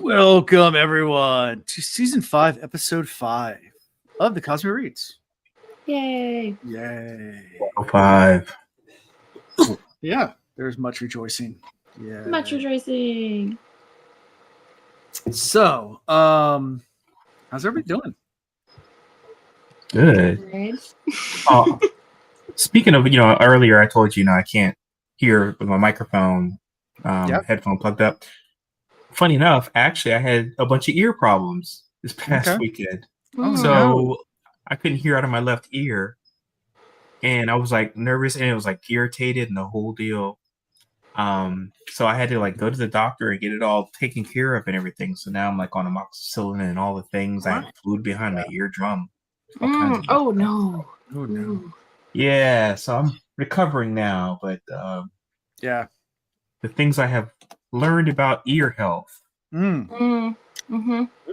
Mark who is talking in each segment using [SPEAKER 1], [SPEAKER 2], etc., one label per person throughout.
[SPEAKER 1] Welcome, everyone, to Season 5, Episode 5 of the Cosmic Reads.
[SPEAKER 2] Yay.
[SPEAKER 1] Yay.
[SPEAKER 3] 5.
[SPEAKER 1] Yeah, there's much rejoicing. Yeah.
[SPEAKER 2] Much rejoicing.
[SPEAKER 1] So, how's everybody doing?
[SPEAKER 3] Good. Speaking of, earlier I told you, I can't hear with my microphone headphone plugged up. Funny enough, actually, I had a bunch of ear problems this past weekend.
[SPEAKER 1] Oh,
[SPEAKER 3] so
[SPEAKER 1] no.
[SPEAKER 3] I couldn't hear out of my left ear. And I was like nervous and it was like irritated and the whole deal. So I had to like go to the doctor and get it all taken care of and everything. So now I'm like on amoxicillin and all the things. I have fluid behind my eardrum.
[SPEAKER 2] Oh no.
[SPEAKER 1] Oh, no.
[SPEAKER 3] Yeah, so I'm recovering now, but
[SPEAKER 1] Yeah.
[SPEAKER 3] the things I have learned about ear health.
[SPEAKER 1] Okay.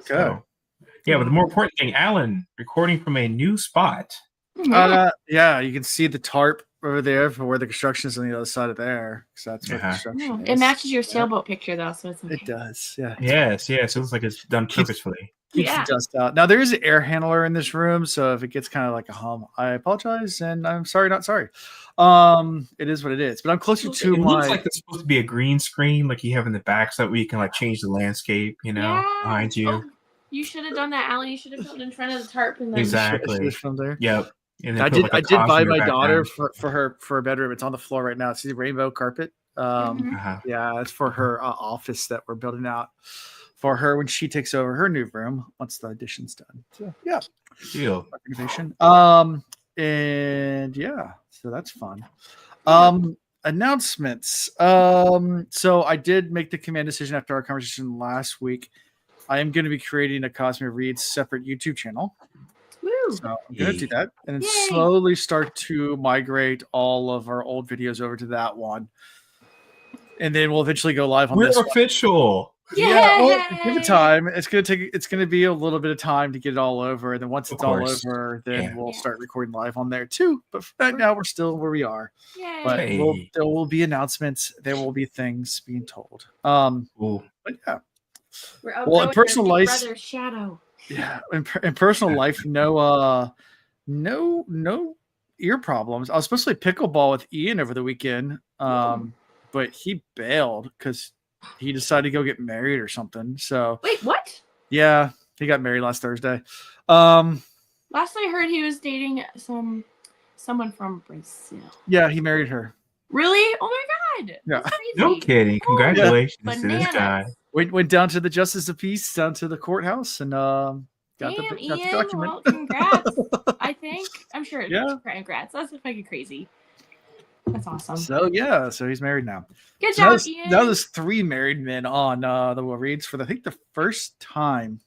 [SPEAKER 3] So, yeah, but the more important thing, Alan, recording from a new spot.
[SPEAKER 1] Yeah, you can see the tarp over there for where the construction is on the other side of there. So that's where the construction is.
[SPEAKER 2] It matches your sailboat picture though, so it's okay.
[SPEAKER 1] It does, yeah.
[SPEAKER 3] Yes, it looks like it's done purposefully.
[SPEAKER 1] Keeps the dust out. Now there is an air handler in this room, so if it gets kind of like a hum, I apologize, and I'm sorry, not sorry. It is what it is. But I'm closer to
[SPEAKER 3] it
[SPEAKER 1] my.
[SPEAKER 3] Looks like it's supposed to be a green screen, like you have in the back, so that way you can like change the landscape, behind you.
[SPEAKER 2] Oh, you should have done that, Alan. You should have filmed in front of the tarp and then
[SPEAKER 3] Exactly.
[SPEAKER 1] From there.
[SPEAKER 3] Yep. And
[SPEAKER 1] I did buy my daughter for a bedroom. It's on the floor right now. See the rainbow carpet. Yeah, it's for her office that we're building out for her when she takes over her new room once the addition's done. So yeah,
[SPEAKER 3] deal.
[SPEAKER 1] Renovation. And yeah, so that's fun. Announcements. So I did make the command decision after our conversation last week. I am going to be creating a Cosmic Reads separate YouTube channel.
[SPEAKER 2] Woo.
[SPEAKER 1] So I'm going to do that and then slowly start to migrate all of our old videos over to that one. And then we'll eventually go live on this one.
[SPEAKER 3] We're official.
[SPEAKER 1] Yeah, well, give it time. It's gonna be a little bit of time to get it all over, and then once it's all over, then we'll start recording live on there too. But for right now, we're still where we are.
[SPEAKER 2] Yay.
[SPEAKER 1] But there will be announcements. There will be things being told. But yeah.
[SPEAKER 2] Well,
[SPEAKER 1] in personal life,
[SPEAKER 2] shadow.
[SPEAKER 1] Yeah, in personal life, no ear problems. I was supposed to play pickleball with Ian over the weekend, but he bailed because he decided to go get married or something. So
[SPEAKER 2] wait, what?
[SPEAKER 1] Yeah, he got married last Thursday.
[SPEAKER 2] Last I heard, he was dating someone from Brazil.
[SPEAKER 1] Yeah, he married her.
[SPEAKER 2] Really? Oh my god!
[SPEAKER 1] Yeah,
[SPEAKER 3] no kidding. Congratulations to this guy.
[SPEAKER 1] Went down to the Justice of Peace, down to the courthouse, and got the document.
[SPEAKER 2] Well, congrats! I'm sure. Yeah, congrats. That's fucking crazy. That's awesome.
[SPEAKER 1] So he's married now.
[SPEAKER 2] Good job, Ian.
[SPEAKER 1] Now there's 3 married men on the Will Reads for the first time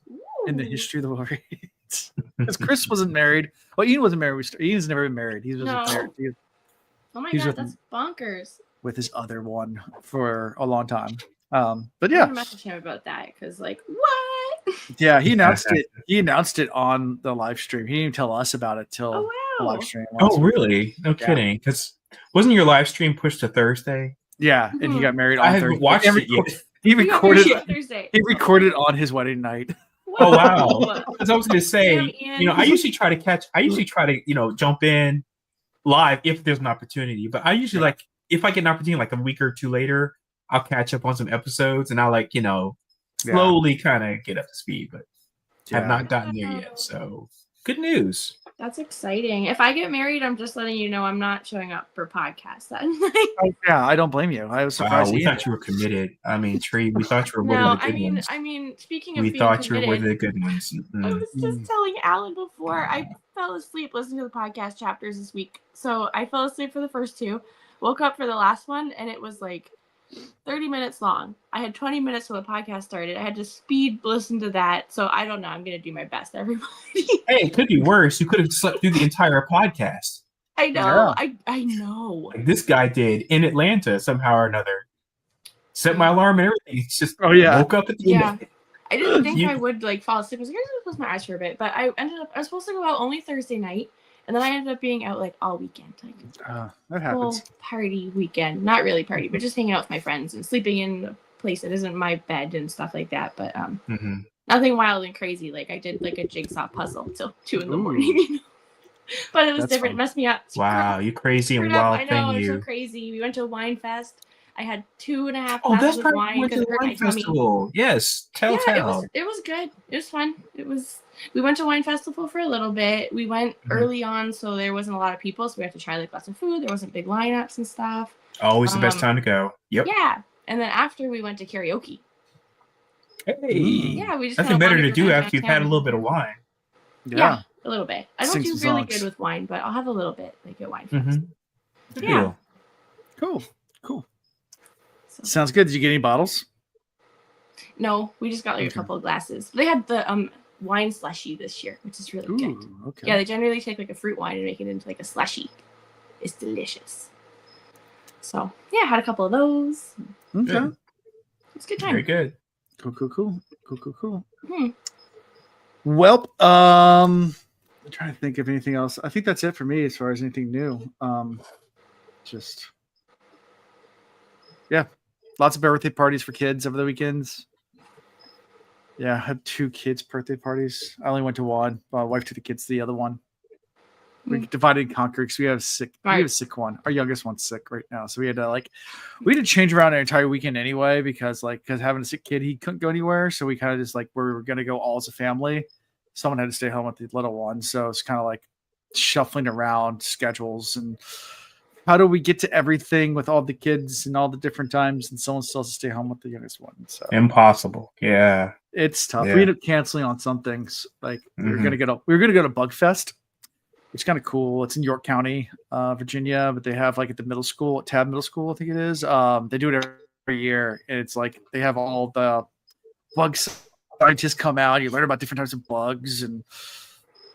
[SPEAKER 1] in the history of the Will Reads. Because Chris wasn't married. Well, Ian wasn't married. Ian's never been married. He wasn't married.
[SPEAKER 2] Oh my god, that's bonkers.
[SPEAKER 1] With his other one for a long time. But yeah, I'm
[SPEAKER 2] gonna message him about that because what?
[SPEAKER 1] Yeah, he announced it. He announced it on the live stream. He didn't even tell us about it till the live stream.
[SPEAKER 3] Oh, really? No kidding. Because wasn't your live stream pushed to Thursday?
[SPEAKER 1] Yeah, and he got married on Thursday.
[SPEAKER 3] I haven't watched it yet.
[SPEAKER 1] He recorded on his wedding night.
[SPEAKER 3] Oh wow! Because I was going to say, I usually try to jump in live if there's an opportunity. But I usually if I get an opportunity like a week or two later, I'll catch up on some episodes and I'll slowly kind of get up to speed. But have not gotten there yet. So good news.
[SPEAKER 2] That's exciting. If I get married, I'm just letting you know I'm not showing up for podcasts that
[SPEAKER 1] night. Yeah, I don't blame you. I was surprised.
[SPEAKER 3] Wow, we thought you were committed. I mean, Tree, we thought you were one of the good ones.
[SPEAKER 2] I mean, speaking of
[SPEAKER 3] we thought you were one of the good ones.
[SPEAKER 2] I was just telling Alan before I fell asleep listening to the podcast chapters this week. So I fell asleep for the first 2, woke up for the last one, and it was 30 minutes long. I had 20 minutes till the podcast started. I had to speed listen to that. So I don't know. I'm going to do my best, everybody.
[SPEAKER 3] Hey, it could be worse. You could have slept through the entire podcast.
[SPEAKER 2] I know. Yeah. I know.
[SPEAKER 3] Like this guy did in Atlanta somehow or another. Set my alarm and everything. It's just woke up at the end.
[SPEAKER 2] I didn't think I would fall asleep. I was like, I'm going to close my eyes for a bit. But I was supposed to go out only Thursday night. And then I ended up being out all weekend.
[SPEAKER 1] That happens.
[SPEAKER 2] Party weekend. Not really party, but just hanging out with my friends and sleeping in place. It isn't my bed and stuff like that, but nothing wild and crazy. Like I did like a jigsaw puzzle till 2 a.m. You know? But it was different. Fun. It messed me up.
[SPEAKER 3] Wow, you crazy and wild thing. I know,
[SPEAKER 2] it was so crazy. We went to a wine fest. I had 2.5 glasses of wine because it hurt my tummy.
[SPEAKER 3] Yes, tell.
[SPEAKER 2] It was good. It was fun. We went to wine festival for a little bit. We went early on, so there wasn't a lot of people, so we had to try like lots of food. There wasn't big lineups and stuff.
[SPEAKER 3] Always the best time to go. Yep.
[SPEAKER 2] Yeah, and then after we went to karaoke.
[SPEAKER 3] Hey.
[SPEAKER 2] Yeah, we just
[SPEAKER 3] nothing better to do after you've had a little bit of wine.
[SPEAKER 2] Yeah, a little bit. I don't do really good with wine, but I'll have a little bit like at wine fest.
[SPEAKER 3] Yeah.
[SPEAKER 1] Cool. So. Sounds good. Did you get any bottles?
[SPEAKER 2] No, we just got like a couple of glasses. They had the wine slushy this year, which is really good.
[SPEAKER 1] Okay.
[SPEAKER 2] Yeah, they generally take like a fruit wine and make it into like a slushy. It's delicious. So yeah, had a couple of those.
[SPEAKER 1] Okay.
[SPEAKER 2] It's a good time.
[SPEAKER 3] Very good.
[SPEAKER 1] Cool. Well, I'm trying to think of anything else. I think that's it for me as far as anything new. Lots of birthday parties for kids over the weekends. Yeah, I had 2 kids' birthday parties. I only went to one. My wife took the kids to the other one. We divided and conquered because we have a sick one. Our youngest one's sick right now, so we had to change around our entire weekend anyway because having a sick kid, he couldn't go anywhere. So we kind of just we were gonna go all as a family. Someone had to stay home with the little one, so it's kind of like shuffling around schedules and how do we get to everything with all the kids and all the different times, and someone still has to stay home with the youngest one. So
[SPEAKER 3] impossible. Yeah,
[SPEAKER 1] it's tough. Yeah. We ended up canceling on some things. Like we were gonna go to Bugfest. It's kind of cool. It's in York County, Virginia, but they have at the middle school, at Tab Middle School, I think it is. They do it every year, and it's they have all the bug scientists come out. You learn about different types of bugs, and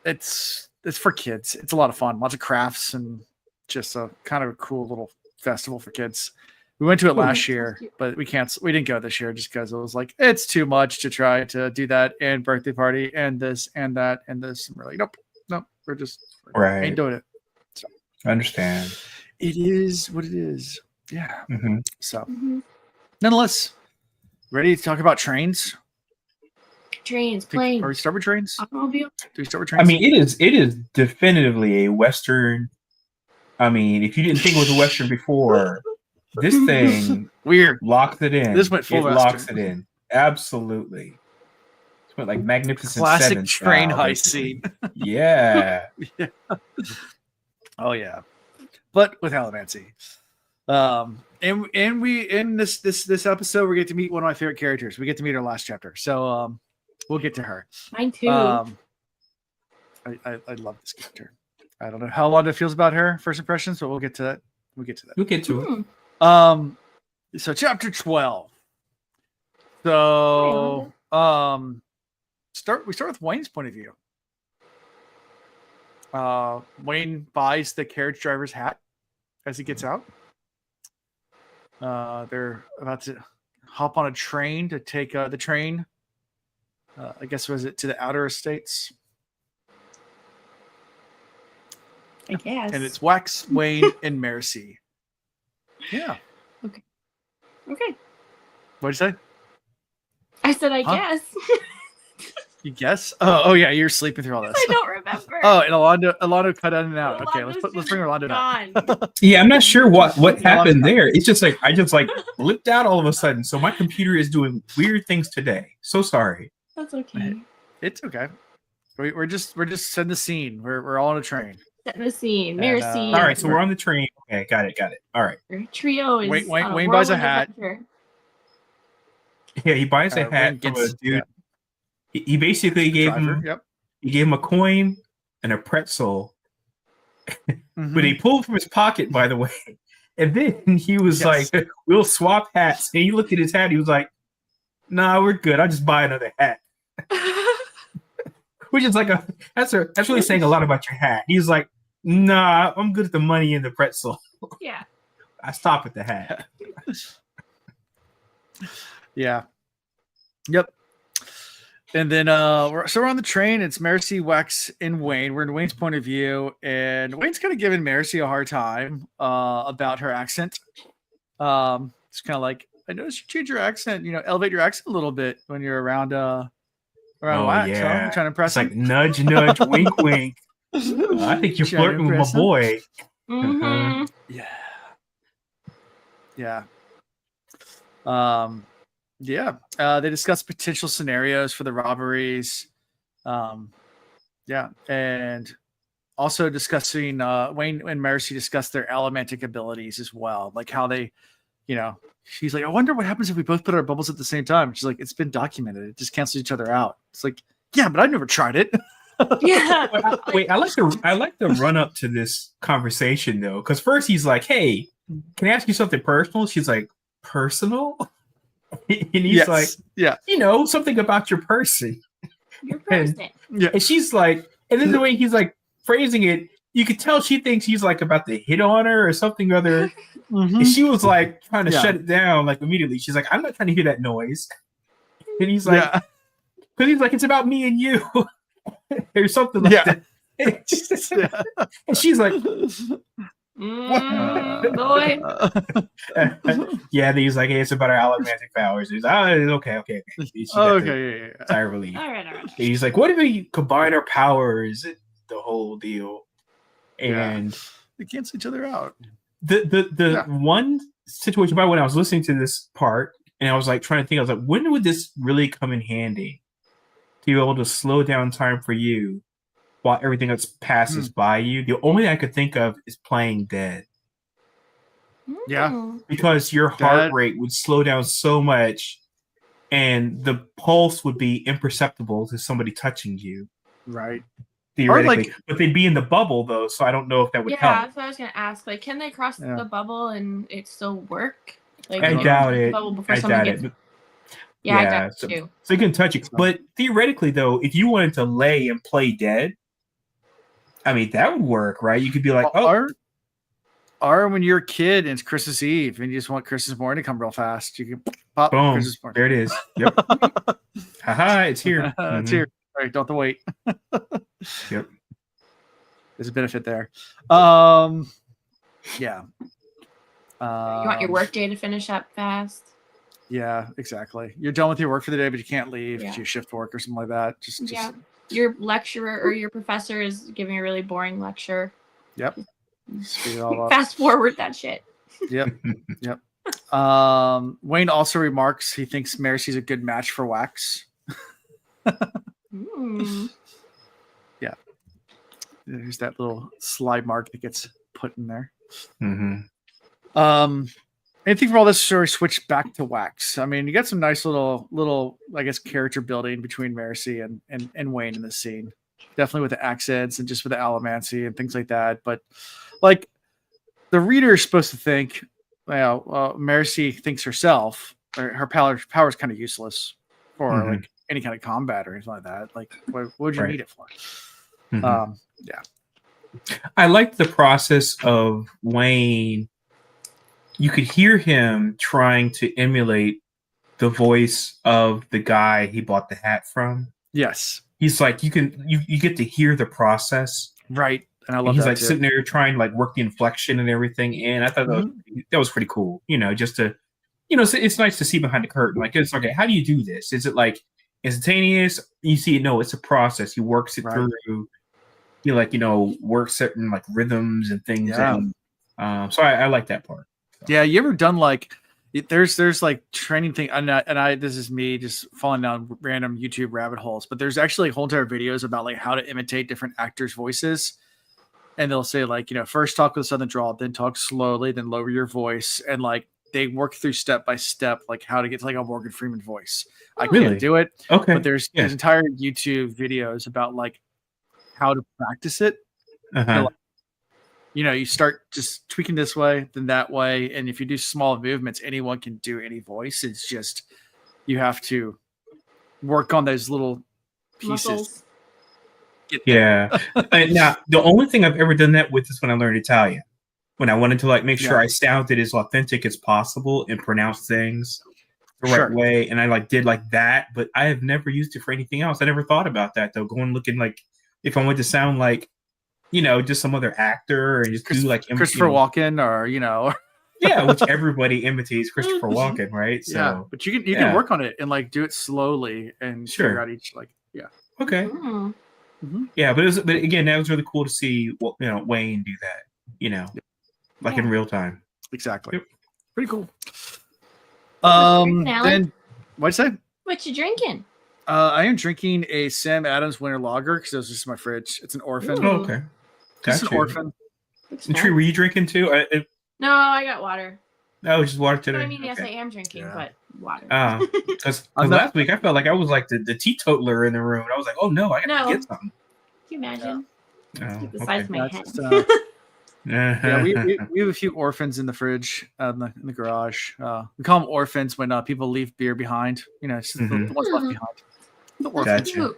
[SPEAKER 1] it's for kids. It's a lot of fun. Lots of crafts, and just a kind of a cool little festival for kids. We went to it last year, but we didn't go this year just because it was it's too much to try to do that and birthday party and this and that and this. And we're like, nope, we're just.
[SPEAKER 3] Right.
[SPEAKER 1] Ain't doing it. So.
[SPEAKER 3] I understand.
[SPEAKER 1] It is what it is. Yeah. So, nonetheless, ready to talk about trains?
[SPEAKER 2] Planes.
[SPEAKER 1] Are we start with trains?
[SPEAKER 2] Automobile.
[SPEAKER 1] Do we start with trains?
[SPEAKER 3] I mean, it is definitively a Western. I mean, if you didn't think it was a Western before, this thing locks it in.
[SPEAKER 1] This went full Western.
[SPEAKER 3] Locks it in. Absolutely. Like Magnificent
[SPEAKER 1] classic
[SPEAKER 3] Seven
[SPEAKER 1] train heist scene.
[SPEAKER 3] Yeah.
[SPEAKER 1] Oh yeah, but with Alamancy. And we in this episode we get to meet one of my favorite characters. We get to meet her last chapter, so we'll get to her.
[SPEAKER 2] Mine too.
[SPEAKER 1] I love this character. I don't know how Londa feels about her first impressions, but we'll get to that. We'll get to it. So chapter 12. So we start with Wayne's point of view. Wayne buys the carriage driver's hat as he gets out. They're about to hop on a train to take the train. I guess was it to the outer estates?
[SPEAKER 2] I guess.
[SPEAKER 1] And it's Wax, Wayne, and Mercy. Yeah.
[SPEAKER 2] Okay.
[SPEAKER 1] What'd you say?
[SPEAKER 2] I said, I guess.
[SPEAKER 1] You guess? Oh yeah, you're sleeping through all this.
[SPEAKER 2] I don't remember.
[SPEAKER 1] Oh, and Alonso cut in and out. Okay, let's bring Orlando down.
[SPEAKER 3] Yeah, I'm not sure what happened there. It's just I just blipped out all of a sudden. So my computer is doing weird things today. So sorry.
[SPEAKER 2] That's okay.
[SPEAKER 1] It's okay. We're just setting the scene. We're all on a train.
[SPEAKER 2] Setting the scene. Mercy.
[SPEAKER 3] All right, so we're on the train. Okay, got it. All right.
[SPEAKER 2] Our trio is
[SPEAKER 1] Wayne buys a hat.
[SPEAKER 2] Adventure.
[SPEAKER 3] Yeah, he buys a hat from a dude. Yeah. He basically gave him a coin and a pretzel, but he pulled from his pocket, by the way. And then he was like, "We'll swap hats." And he looked at his hat. He was like, "Nah, we're good. I'll just buy another hat." Which is that's really saying a lot about your hat. He's like, "Nah, I'm good at the money and the pretzel."
[SPEAKER 2] Yeah,
[SPEAKER 3] I stop at the hat.
[SPEAKER 1] Yeah. Yep. And then we're on the train. It's Mercy, Wax, and Wayne. We're in Wayne's point of view, and Wayne's kind of giving Mercy a hard time about her accent. It's kind of like, I noticed you change your accent. Elevate your accent a little bit when you're around Wax.
[SPEAKER 3] Yeah,
[SPEAKER 1] Huh? You're trying to impress
[SPEAKER 3] it's
[SPEAKER 1] him?
[SPEAKER 3] like nudge, nudge, wink, wink. I think you're flirting with my boy.
[SPEAKER 2] Mm-hmm.
[SPEAKER 1] Yeah. They discuss potential scenarios for the robberies. And also discussing Wayne and Mercy discuss their allomantic abilities as well, like how they, she's like, I wonder what happens if we both put our bubbles at the same time. She's like, it's been documented. It just cancels each other out. It's like, yeah, but I've never tried it.
[SPEAKER 2] Yeah.
[SPEAKER 3] Wait, I like the run up to this conversation though, because first he's like, "Hey, can I ask you something personal?" She's like, "Personal?" And he's like,
[SPEAKER 1] "Yeah,
[SPEAKER 3] something about your person."
[SPEAKER 2] Your person.
[SPEAKER 3] And she's like, and then the way he's like phrasing it, you could tell she thinks he's like about to hit on her or something other. Mm-hmm. And she was like trying to shut it down like immediately. She's like, "I'm not trying to hear that noise." And he's like, because he's like, "It's about me and you." Or something like that. And she's like,
[SPEAKER 2] boy.
[SPEAKER 3] Yeah, he's like, "Hey, it's about our allomantic powers." He's like, okay.
[SPEAKER 1] Okay.
[SPEAKER 3] Sigh of relief.
[SPEAKER 2] All right.
[SPEAKER 3] He's like, "What if we combine our powers?" The whole deal. And
[SPEAKER 1] they cancel each other out.
[SPEAKER 3] The one situation about when I was listening to this part and I was like trying to think, I was like, when would this really come in handy? To be able to slow down time for you while everything else passes by you. The only thing I could think of is playing dead.
[SPEAKER 1] Yeah.
[SPEAKER 3] Because your heart rate would slow down so much and the pulse would be imperceptible to somebody touching you.
[SPEAKER 1] Right.
[SPEAKER 3] Theoretically. But they'd be in the bubble though, so I don't know if that would help.
[SPEAKER 2] Yeah, that's what I was gonna ask. Like, can they cross the bubble and it still work? Like,
[SPEAKER 3] I doubt it.
[SPEAKER 2] Yeah, I doubt it too.
[SPEAKER 3] So you can touch it. But theoretically, though, if you wanted to lay and play dead, I mean, that would work, right? You could be like,
[SPEAKER 1] or when you're a kid and it's Christmas Eve and you just want Christmas morning to come real fast, you can pop Christmas morning.
[SPEAKER 3] There it is. Yep. Haha, it's here.
[SPEAKER 1] It's here. All right, don't have to wait.
[SPEAKER 3] Yep.
[SPEAKER 1] There's a benefit there. Yeah.
[SPEAKER 2] You want your work day to finish up fast?
[SPEAKER 1] Yeah, exactly. You're done with your work for the day, but you can't leave to shift work or something like that. Just
[SPEAKER 2] your lecturer or your professor is giving a really boring lecture.
[SPEAKER 1] Yep.
[SPEAKER 2] Fast forward that shit.
[SPEAKER 1] Yep. Wayne also remarks he thinks Mercy's a good match for Wax. Yeah. There's that little slide mark that gets put in there.
[SPEAKER 3] Mm-hmm.
[SPEAKER 1] Anything from all this story switch back to Wax? I mean, you got some nice little I guess character building between Mercy and Wayne in this scene. Definitely with the accents and just with the allomancy and things like that. But like the reader is supposed to think, Mercy thinks herself, or her power is kind of useless for like any kind of combat or anything like that. Like, what would you need it for?
[SPEAKER 3] I liked the process of Wayne. You could hear him trying to emulate the voice of the guy he bought the hat from.
[SPEAKER 1] Yes.
[SPEAKER 3] He's like, you get to hear the process.
[SPEAKER 1] Right. And I love
[SPEAKER 3] he's
[SPEAKER 1] that
[SPEAKER 3] like
[SPEAKER 1] too.
[SPEAKER 3] sitting there trying to like work the inflection and everything. And I thought that was pretty cool. Just to, it's nice to see behind the curtain. Like, it's okay. How do you do this? Is it like instantaneous? You see, no, it's a process. He works it through. He works certain like rhythms and things.
[SPEAKER 1] Yeah.
[SPEAKER 3] And, so I like that part.
[SPEAKER 1] Yeah, you ever done like there's like training thing and I this is me just falling down random YouTube rabbit holes, but there's actually whole entire videos about like how to imitate different actors' voices, and they'll say like first talk with a southern drawl, then talk slowly, then lower your voice, and like they work through step by step like how to get to like a Morgan Freeman voice. I can't do it, but there's entire YouTube videos about like how to practice it. You start just tweaking this way, then that way. And if you do small movements, anyone can do any voice. It's just, you have to work on those little pieces.
[SPEAKER 3] Yeah. Now, the only thing I've ever done that with is when I learned Italian. When I wanted to like make sure I sounded as authentic as possible and pronounce things the right way. And I like did like that, but I have never used it for anything else. I never thought about that though. Going looking like if I wanted to sound like, just some other actor, or just do like
[SPEAKER 1] Christopher Walken, or
[SPEAKER 3] Yeah, which everybody imitates Christopher Walken, right? So
[SPEAKER 1] yeah, but you can work on it and like do it slowly and figure out each
[SPEAKER 3] Okay. Mm-hmm. Yeah, but again, that was really cool to see Wayne do that, like in real time.
[SPEAKER 1] Exactly.
[SPEAKER 3] Yep.
[SPEAKER 1] Pretty cool.
[SPEAKER 2] Then
[SPEAKER 1] what'd you say?
[SPEAKER 2] What you drinking?
[SPEAKER 1] I am drinking a Sam Adams Winter Lager because it was just in my fridge. It's an Orphan.
[SPEAKER 3] Oh, okay.
[SPEAKER 1] Just an Orphan.
[SPEAKER 3] And Tree, were you drinking too?
[SPEAKER 2] No, I got water.
[SPEAKER 3] No, just water today.
[SPEAKER 2] I mean, yes, I am drinking, but water.
[SPEAKER 3] Because last week I felt like I was like the teetotaler in the room. And I was like, oh no, I gotta get something.
[SPEAKER 2] Can you imagine?
[SPEAKER 3] Yeah.
[SPEAKER 2] Keep the size of my head.
[SPEAKER 1] Yeah, we have a few orphans in the fridge, in the garage. We call them orphans when people leave beer behind. It's just the ones left behind. The orphans.
[SPEAKER 3] Gotcha.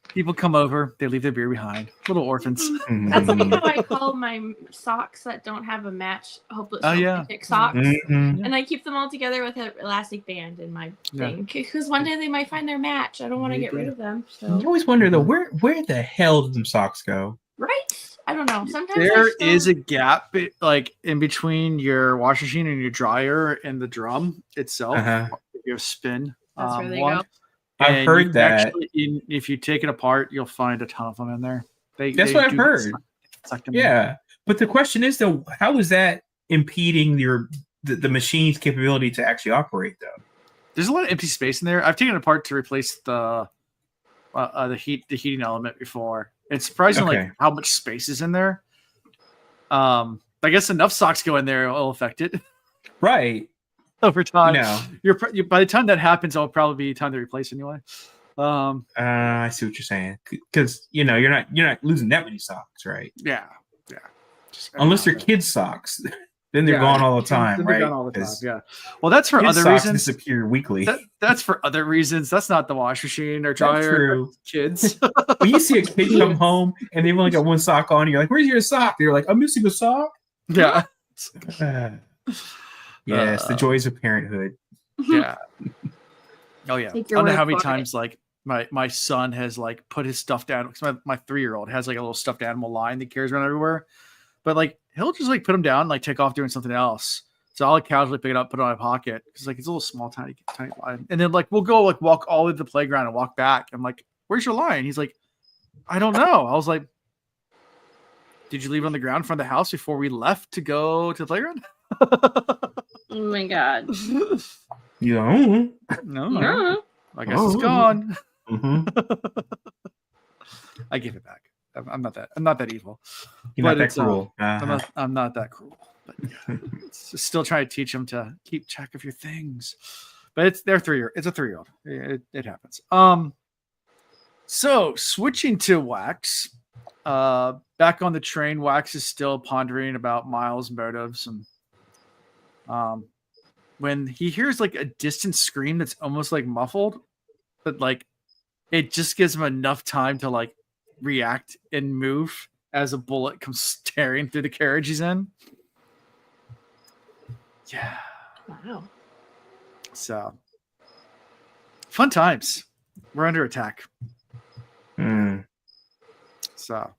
[SPEAKER 1] People come over, they leave their beer behind. Little orphans.
[SPEAKER 2] That's like how I call my socks that don't have a match, hopeless romantic socks. And I keep them all together with an elastic band in my thing. Because one day they might find their match. I don't want to get rid of them. So.
[SPEAKER 3] You always wonder, though, where the hell did them socks go?
[SPEAKER 2] Right? I don't know. Sometimes
[SPEAKER 1] there is a gap like in between your washing machine and your dryer and the drum itself. You have spin.
[SPEAKER 2] That's where they go.
[SPEAKER 3] I've heard that.
[SPEAKER 1] Actually, if you take it apart, you'll find a ton of them in there.
[SPEAKER 3] That's what I've heard. Yeah, but the question is, though, how is that impeding the machine's capability to actually operate, though?
[SPEAKER 1] There's a lot of empty space in there. I've taken it apart to replace the heating element before. It's surprising like how much space is in there. I guess enough socks go in there, it'll affect it.
[SPEAKER 3] Right.
[SPEAKER 1] Over time, by the time that happens, it'll probably be time to replace anyway.
[SPEAKER 3] I see what you're saying, because you're not losing that many socks, right?
[SPEAKER 1] Yeah.
[SPEAKER 3] Unless they're kids' socks, then they're gone all the time, right?
[SPEAKER 1] Gone all the time. Yeah. Well, that's for other reasons.
[SPEAKER 3] Disappear weekly.
[SPEAKER 1] That's for other reasons. That's not the wash machine or dryer.
[SPEAKER 3] True.
[SPEAKER 1] Kids.
[SPEAKER 3] When you see a kid come home and they've only got one sock on, you're like, "Where's your sock?" They're like, "I'm missing a sock."
[SPEAKER 1] Yeah.
[SPEAKER 3] Yes, the joys of parenthood.
[SPEAKER 1] Yeah. Oh yeah. I don't know how many times like my son has like put his stuffed animal. Because my 3-year-old has like a little stuffed animal line that carries around everywhere, but like he'll just like put him down, and, like take off doing something else. So I'll like casually pick it up, put it in my pocket because like it's a little small, tiny line. And then like we'll go like walk all the way to the playground and walk back. I'm like, "Where's your line?" He's like, "I don't know." I was like, "Did you leave it on the ground in front of the house before we left to go to the playground?"
[SPEAKER 2] Oh my god.
[SPEAKER 3] No.
[SPEAKER 1] I guess it's gone. I give it back. I'm not that evil.
[SPEAKER 3] You're not that cruel.
[SPEAKER 1] I'm not that cruel. But it's still trying to teach them to keep track of your things. But it's a 3-year-old. It happens. So switching to Wax. Back on the train, Wax is still pondering about Miles' motives, and when he hears like a distant scream that's almost like muffled, but like it just gives him enough time to like react and move as a bullet comes tearing through the carriage he's in. Yeah.
[SPEAKER 2] Wow.
[SPEAKER 1] So fun times. We're under attack. So,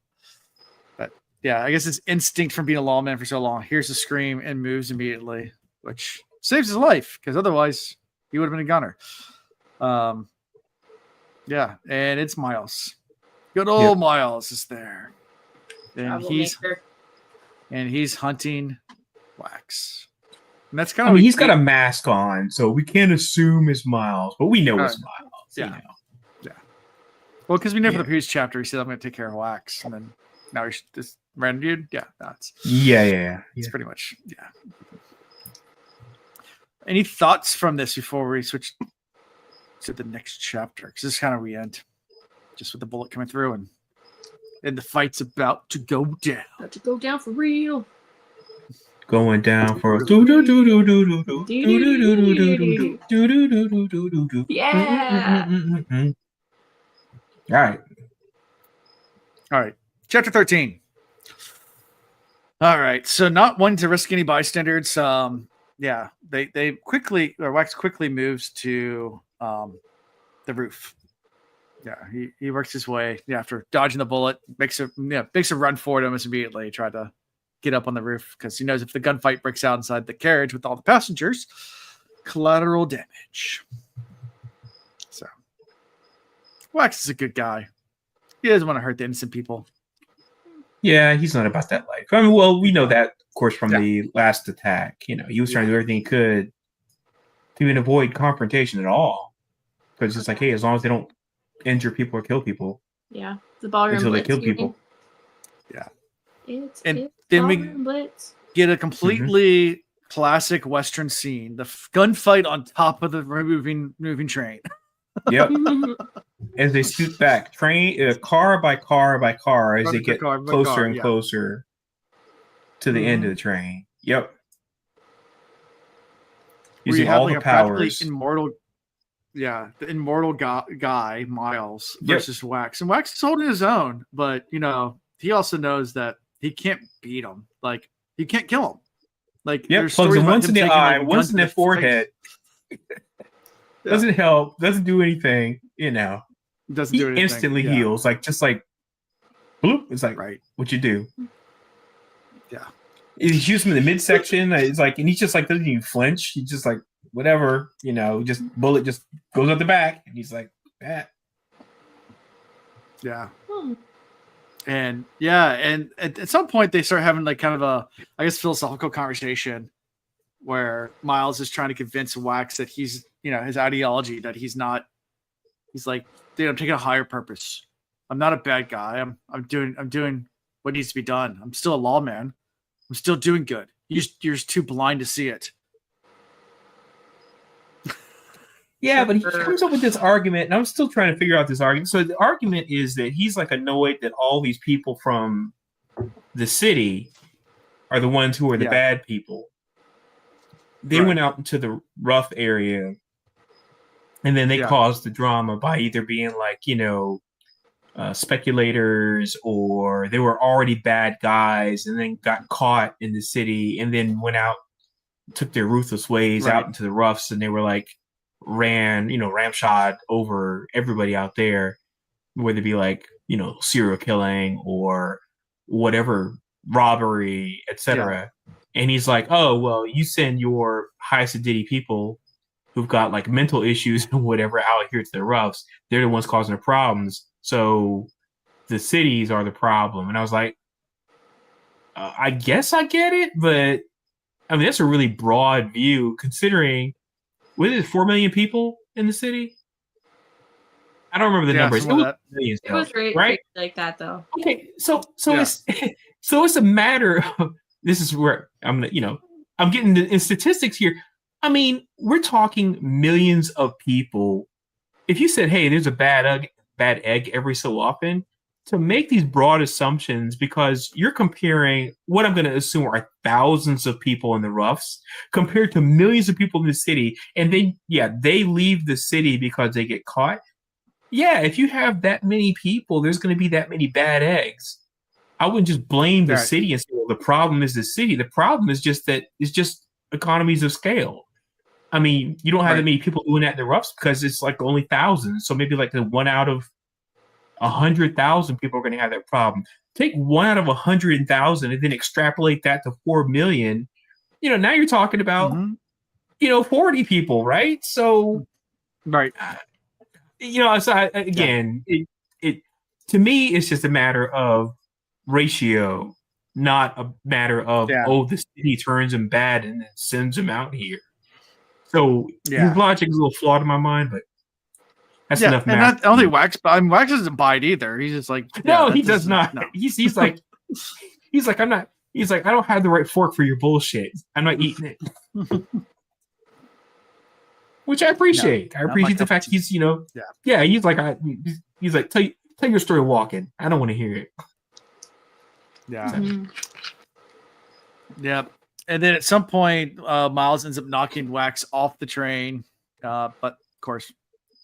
[SPEAKER 1] but yeah, I guess it's instinct from being a lawman for so long. Hears the scream and moves immediately, which saves his life because otherwise he would have been a gunner. Yeah, and it's Miles. Good old Miles is there, and he's hunting Wax. And that's kind of.
[SPEAKER 3] he's got a mask on, so we can't assume it's Miles, but we know it's Miles.
[SPEAKER 1] Yeah. Well, because we know for the previous chapter, he said, "I'm going to take care of Wax," and then now he's this random dude. Yeah, that's It's pretty much Any thoughts from this before we switch to the next chapter? Because this is kind of we end just with the bullet coming through, and the fight's about to go down.
[SPEAKER 2] About to go down for real.
[SPEAKER 3] Going down for
[SPEAKER 2] yeah.
[SPEAKER 3] All right.
[SPEAKER 1] Chapter 13. All right. So not wanting to risk any bystanders. They quickly, or Wax quickly moves to the roof. Yeah, he works his way after dodging the bullet, makes a run for it almost immediately. Tried to get up on the roof because he knows if the gunfight breaks out inside the carriage with all the passengers, collateral damage. So Wax is a good guy. He doesn't want to hurt the innocent people.
[SPEAKER 3] Yeah, he's not about that life. I mean, well, we know that, of course, from the last attack. You know, he was trying to do everything he could to even avoid confrontation at all. Because it's like, hey, as long as they don't injure people or kill people.
[SPEAKER 2] Yeah, the ballroom
[SPEAKER 3] until
[SPEAKER 2] blitz,
[SPEAKER 3] they kill people.
[SPEAKER 1] Yeah.
[SPEAKER 2] It's
[SPEAKER 1] then we
[SPEAKER 2] blitz.
[SPEAKER 1] Get a completely classic Western scene: the gunfight on top of the moving train.
[SPEAKER 3] Yep. As they scoot back, car by car by car, as they get closer and closer to the end of the train. Yep. Using all the powers.
[SPEAKER 1] The immortal guy, Miles, versus Wax. And Wax is holding his own, but, you know, he also knows that he can't beat him. Like, he can't kill him. Like,
[SPEAKER 3] plugs him once in the eye, once in the forehead. Doesn't help, doesn't do anything, you know.
[SPEAKER 1] Doesn't do anything.
[SPEAKER 3] Instantly heals, just like, bloop. It's like, what you do?
[SPEAKER 1] Yeah.
[SPEAKER 3] He shoots him in the midsection. It's like, and he just like doesn't even flinch. He's just like, whatever, you know, just bullet just goes up the back, and he's like, that.
[SPEAKER 1] Yeah. And at some point they start having like kind of a, I guess, philosophical conversation where Miles is trying to convince Wax that he's, you know, his ideology, that he's like, dude, I'm taking a higher purpose. I'm not a bad guy. I'm doing what needs to be done. I'm still a lawman. I'm still doing good. You're just too blind to see it.
[SPEAKER 3] Yeah, but he comes up with this argument, and I'm still trying to figure out this argument. So the argument is that he's like annoyed that all these people from the city are the ones who are the bad people. They went out into the rough area, and then they caused the drama by either being like, you know, speculators, or they were already bad guys and then got caught in the city and then went out, took their ruthless ways out into the roughs, and they were like, ramshot over everybody out there, whether it be like, you know, serial killing or whatever, robbery, etc. And he's like, oh, well, you send your high sedity people who've got like mental issues and whatever out here to the roughs. They're the ones causing the problems. So the cities are the problem. And I was like, I guess I get it, but I mean, that's a really broad view considering, what is it, 4 million people in the city? I don't remember the numbers.
[SPEAKER 2] It was right like that, though.
[SPEAKER 3] Okay, so it's a matter of, this is where I'm getting in statistics here. I mean, we're talking millions of people. If you said, hey, there's a bad egg every so often, to make these broad assumptions, because you're comparing what I'm going to assume are thousands of people in the roughs compared to millions of people in the city, and they leave the city because they get caught. Yeah, if you have that many people, there's going to be that many bad eggs. I wouldn't just blame the city and say, well, the problem is the city. The problem is just that it's just economies of scale. I mean, you don't have that many people doing that in the roughs because it's like only thousands. So maybe like the 1 out of 100,000 people are going to have that problem. Take 1 out of 100,000 and then extrapolate that to 4 million. You know, now you're talking about, 40 people, right? So, so again, it to me, it's just a matter of ratio, not a matter of, the city turns him bad and then sends him out here. So his logic is a little flawed in my mind, but that's enough.
[SPEAKER 1] And I don't think Wax doesn't buy it either. He's just like,
[SPEAKER 3] no, he does not. No. He's like, I'm not. He's like, I don't have the right fork for your bullshit. I'm not eating it. Which I appreciate. I appreciate the fact he's, he's like, he's like, tell your story walking. I don't want to hear it.
[SPEAKER 1] Yeah. Mm-hmm. Yep. And then at some point, Miles ends up knocking Wax off the train. But of course,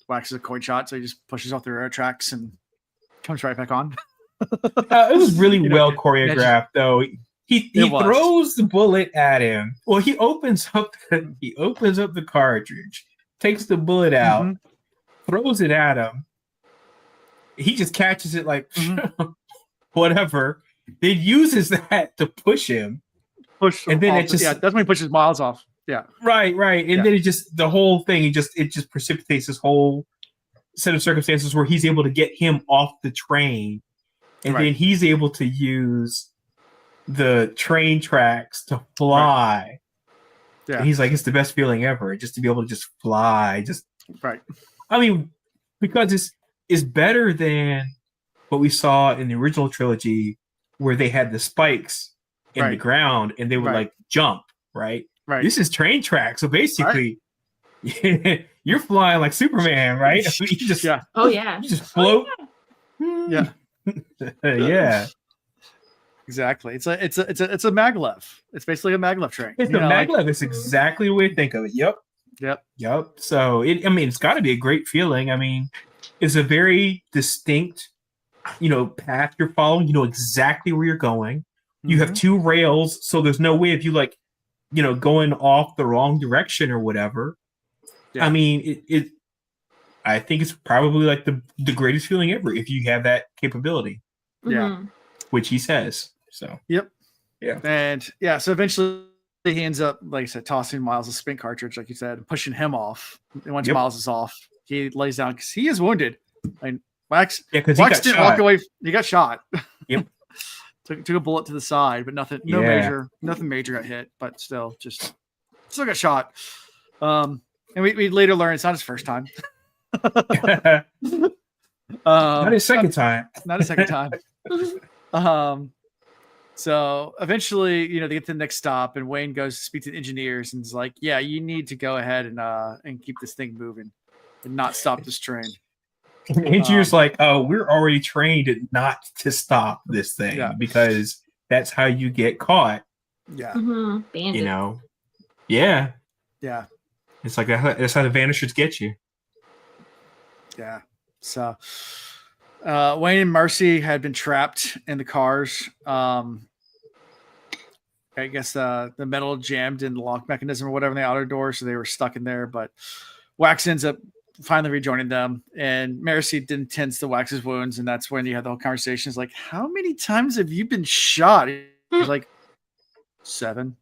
[SPEAKER 1] Wax is a coin shot, so he just pushes off the railroad tracks and comes right back on.
[SPEAKER 3] It was really well choreographed, though. He throws the bullet at him. Well, he opens up the cartridge, takes the bullet out, throws it at him. He just catches it like whatever, then uses that to push him.
[SPEAKER 1] And then it just that's when he pushes Miles off. Yeah.
[SPEAKER 3] Right. And then it just the whole thing, it just precipitates this whole set of circumstances where he's able to get him off the train, and then he's able to use the train tracks to fly. Right. Yeah. And he's like, it's the best feeling ever, just to be able to just fly. Just I mean, because it's better than what we saw in the original trilogy, where they had the spikes in the ground and they would like jump. Right. This is train track, so basically, you're flying like Superman, right? I mean, you just
[SPEAKER 2] you
[SPEAKER 3] just float.
[SPEAKER 1] Yeah.
[SPEAKER 3] Yeah.
[SPEAKER 1] Exactly. It's a maglev. It's basically a maglev train.
[SPEAKER 3] It's a maglev. It's exactly the way to think of it. Yep. So it's got to be a great feeling. I mean, it's a very distinct, path you're following. You know exactly where you're going. You have two rails, so there's no way if you going off the wrong direction or whatever. Yeah. I mean, I think it's probably like the greatest feeling ever if you have that capability.
[SPEAKER 1] Yeah.
[SPEAKER 3] Which he says. So.
[SPEAKER 1] Yep.
[SPEAKER 3] Yeah.
[SPEAKER 1] And so eventually he ends up, like I said, tossing Miles a spent cartridge, like you said, pushing him off. And once Miles is off, he lays down because he is wounded. And Wax didn't walk away. He got shot.
[SPEAKER 3] Yep.
[SPEAKER 1] Took a bullet to the side, but nothing major got hit, but still got shot. And we later learn it's not his first time.
[SPEAKER 3] Not his second time.
[SPEAKER 1] Not his second time. So eventually, they get to the next stop, and Wayne goes to speak to the engineers and is like, "Yeah, you need to go ahead and keep this thing moving and not stop this train."
[SPEAKER 3] And the engineer's like, "Oh, we're already trained not to stop this thing because that's how you get caught."
[SPEAKER 1] Yeah.
[SPEAKER 2] Bandit.
[SPEAKER 3] Yeah.
[SPEAKER 1] Yeah.
[SPEAKER 3] It's like that's how the Vanishers get you.
[SPEAKER 1] Yeah. So Wayne and Marcy had been trapped in the cars. I guess the metal jammed in the lock mechanism or whatever in the outer door, so they were stuck in there. But Wax ends up finally rejoining them, and Marcy tends to Wax's wounds, and that's when you had the whole conversation. It's like, how many times have you been shot? He's like, 7.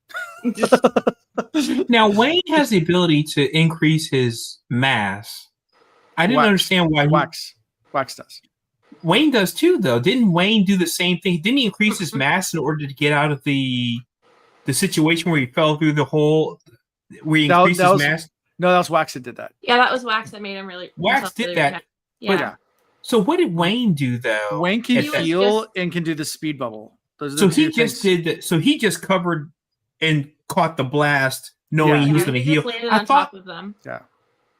[SPEAKER 3] Now Wayne has the ability to increase his mass. I didn't understand why
[SPEAKER 1] Wax does.
[SPEAKER 3] Wayne does too, though. Didn't Wayne do the same thing? Didn't he increase his mass in order to get out of the situation where he fell through the hole? Where he increased his mass?
[SPEAKER 1] No, that was Wax that did that.
[SPEAKER 2] Yeah, that was Wax that made him really.
[SPEAKER 3] Wax did
[SPEAKER 2] really
[SPEAKER 3] that.
[SPEAKER 2] Yeah.
[SPEAKER 3] So what did Wayne do though?
[SPEAKER 1] Wayne can heal and can do the speed bubble.
[SPEAKER 3] So he just did that. So he just covered and caught the blast, knowing he was going to heal.
[SPEAKER 2] Landed on top of them.
[SPEAKER 1] Yeah.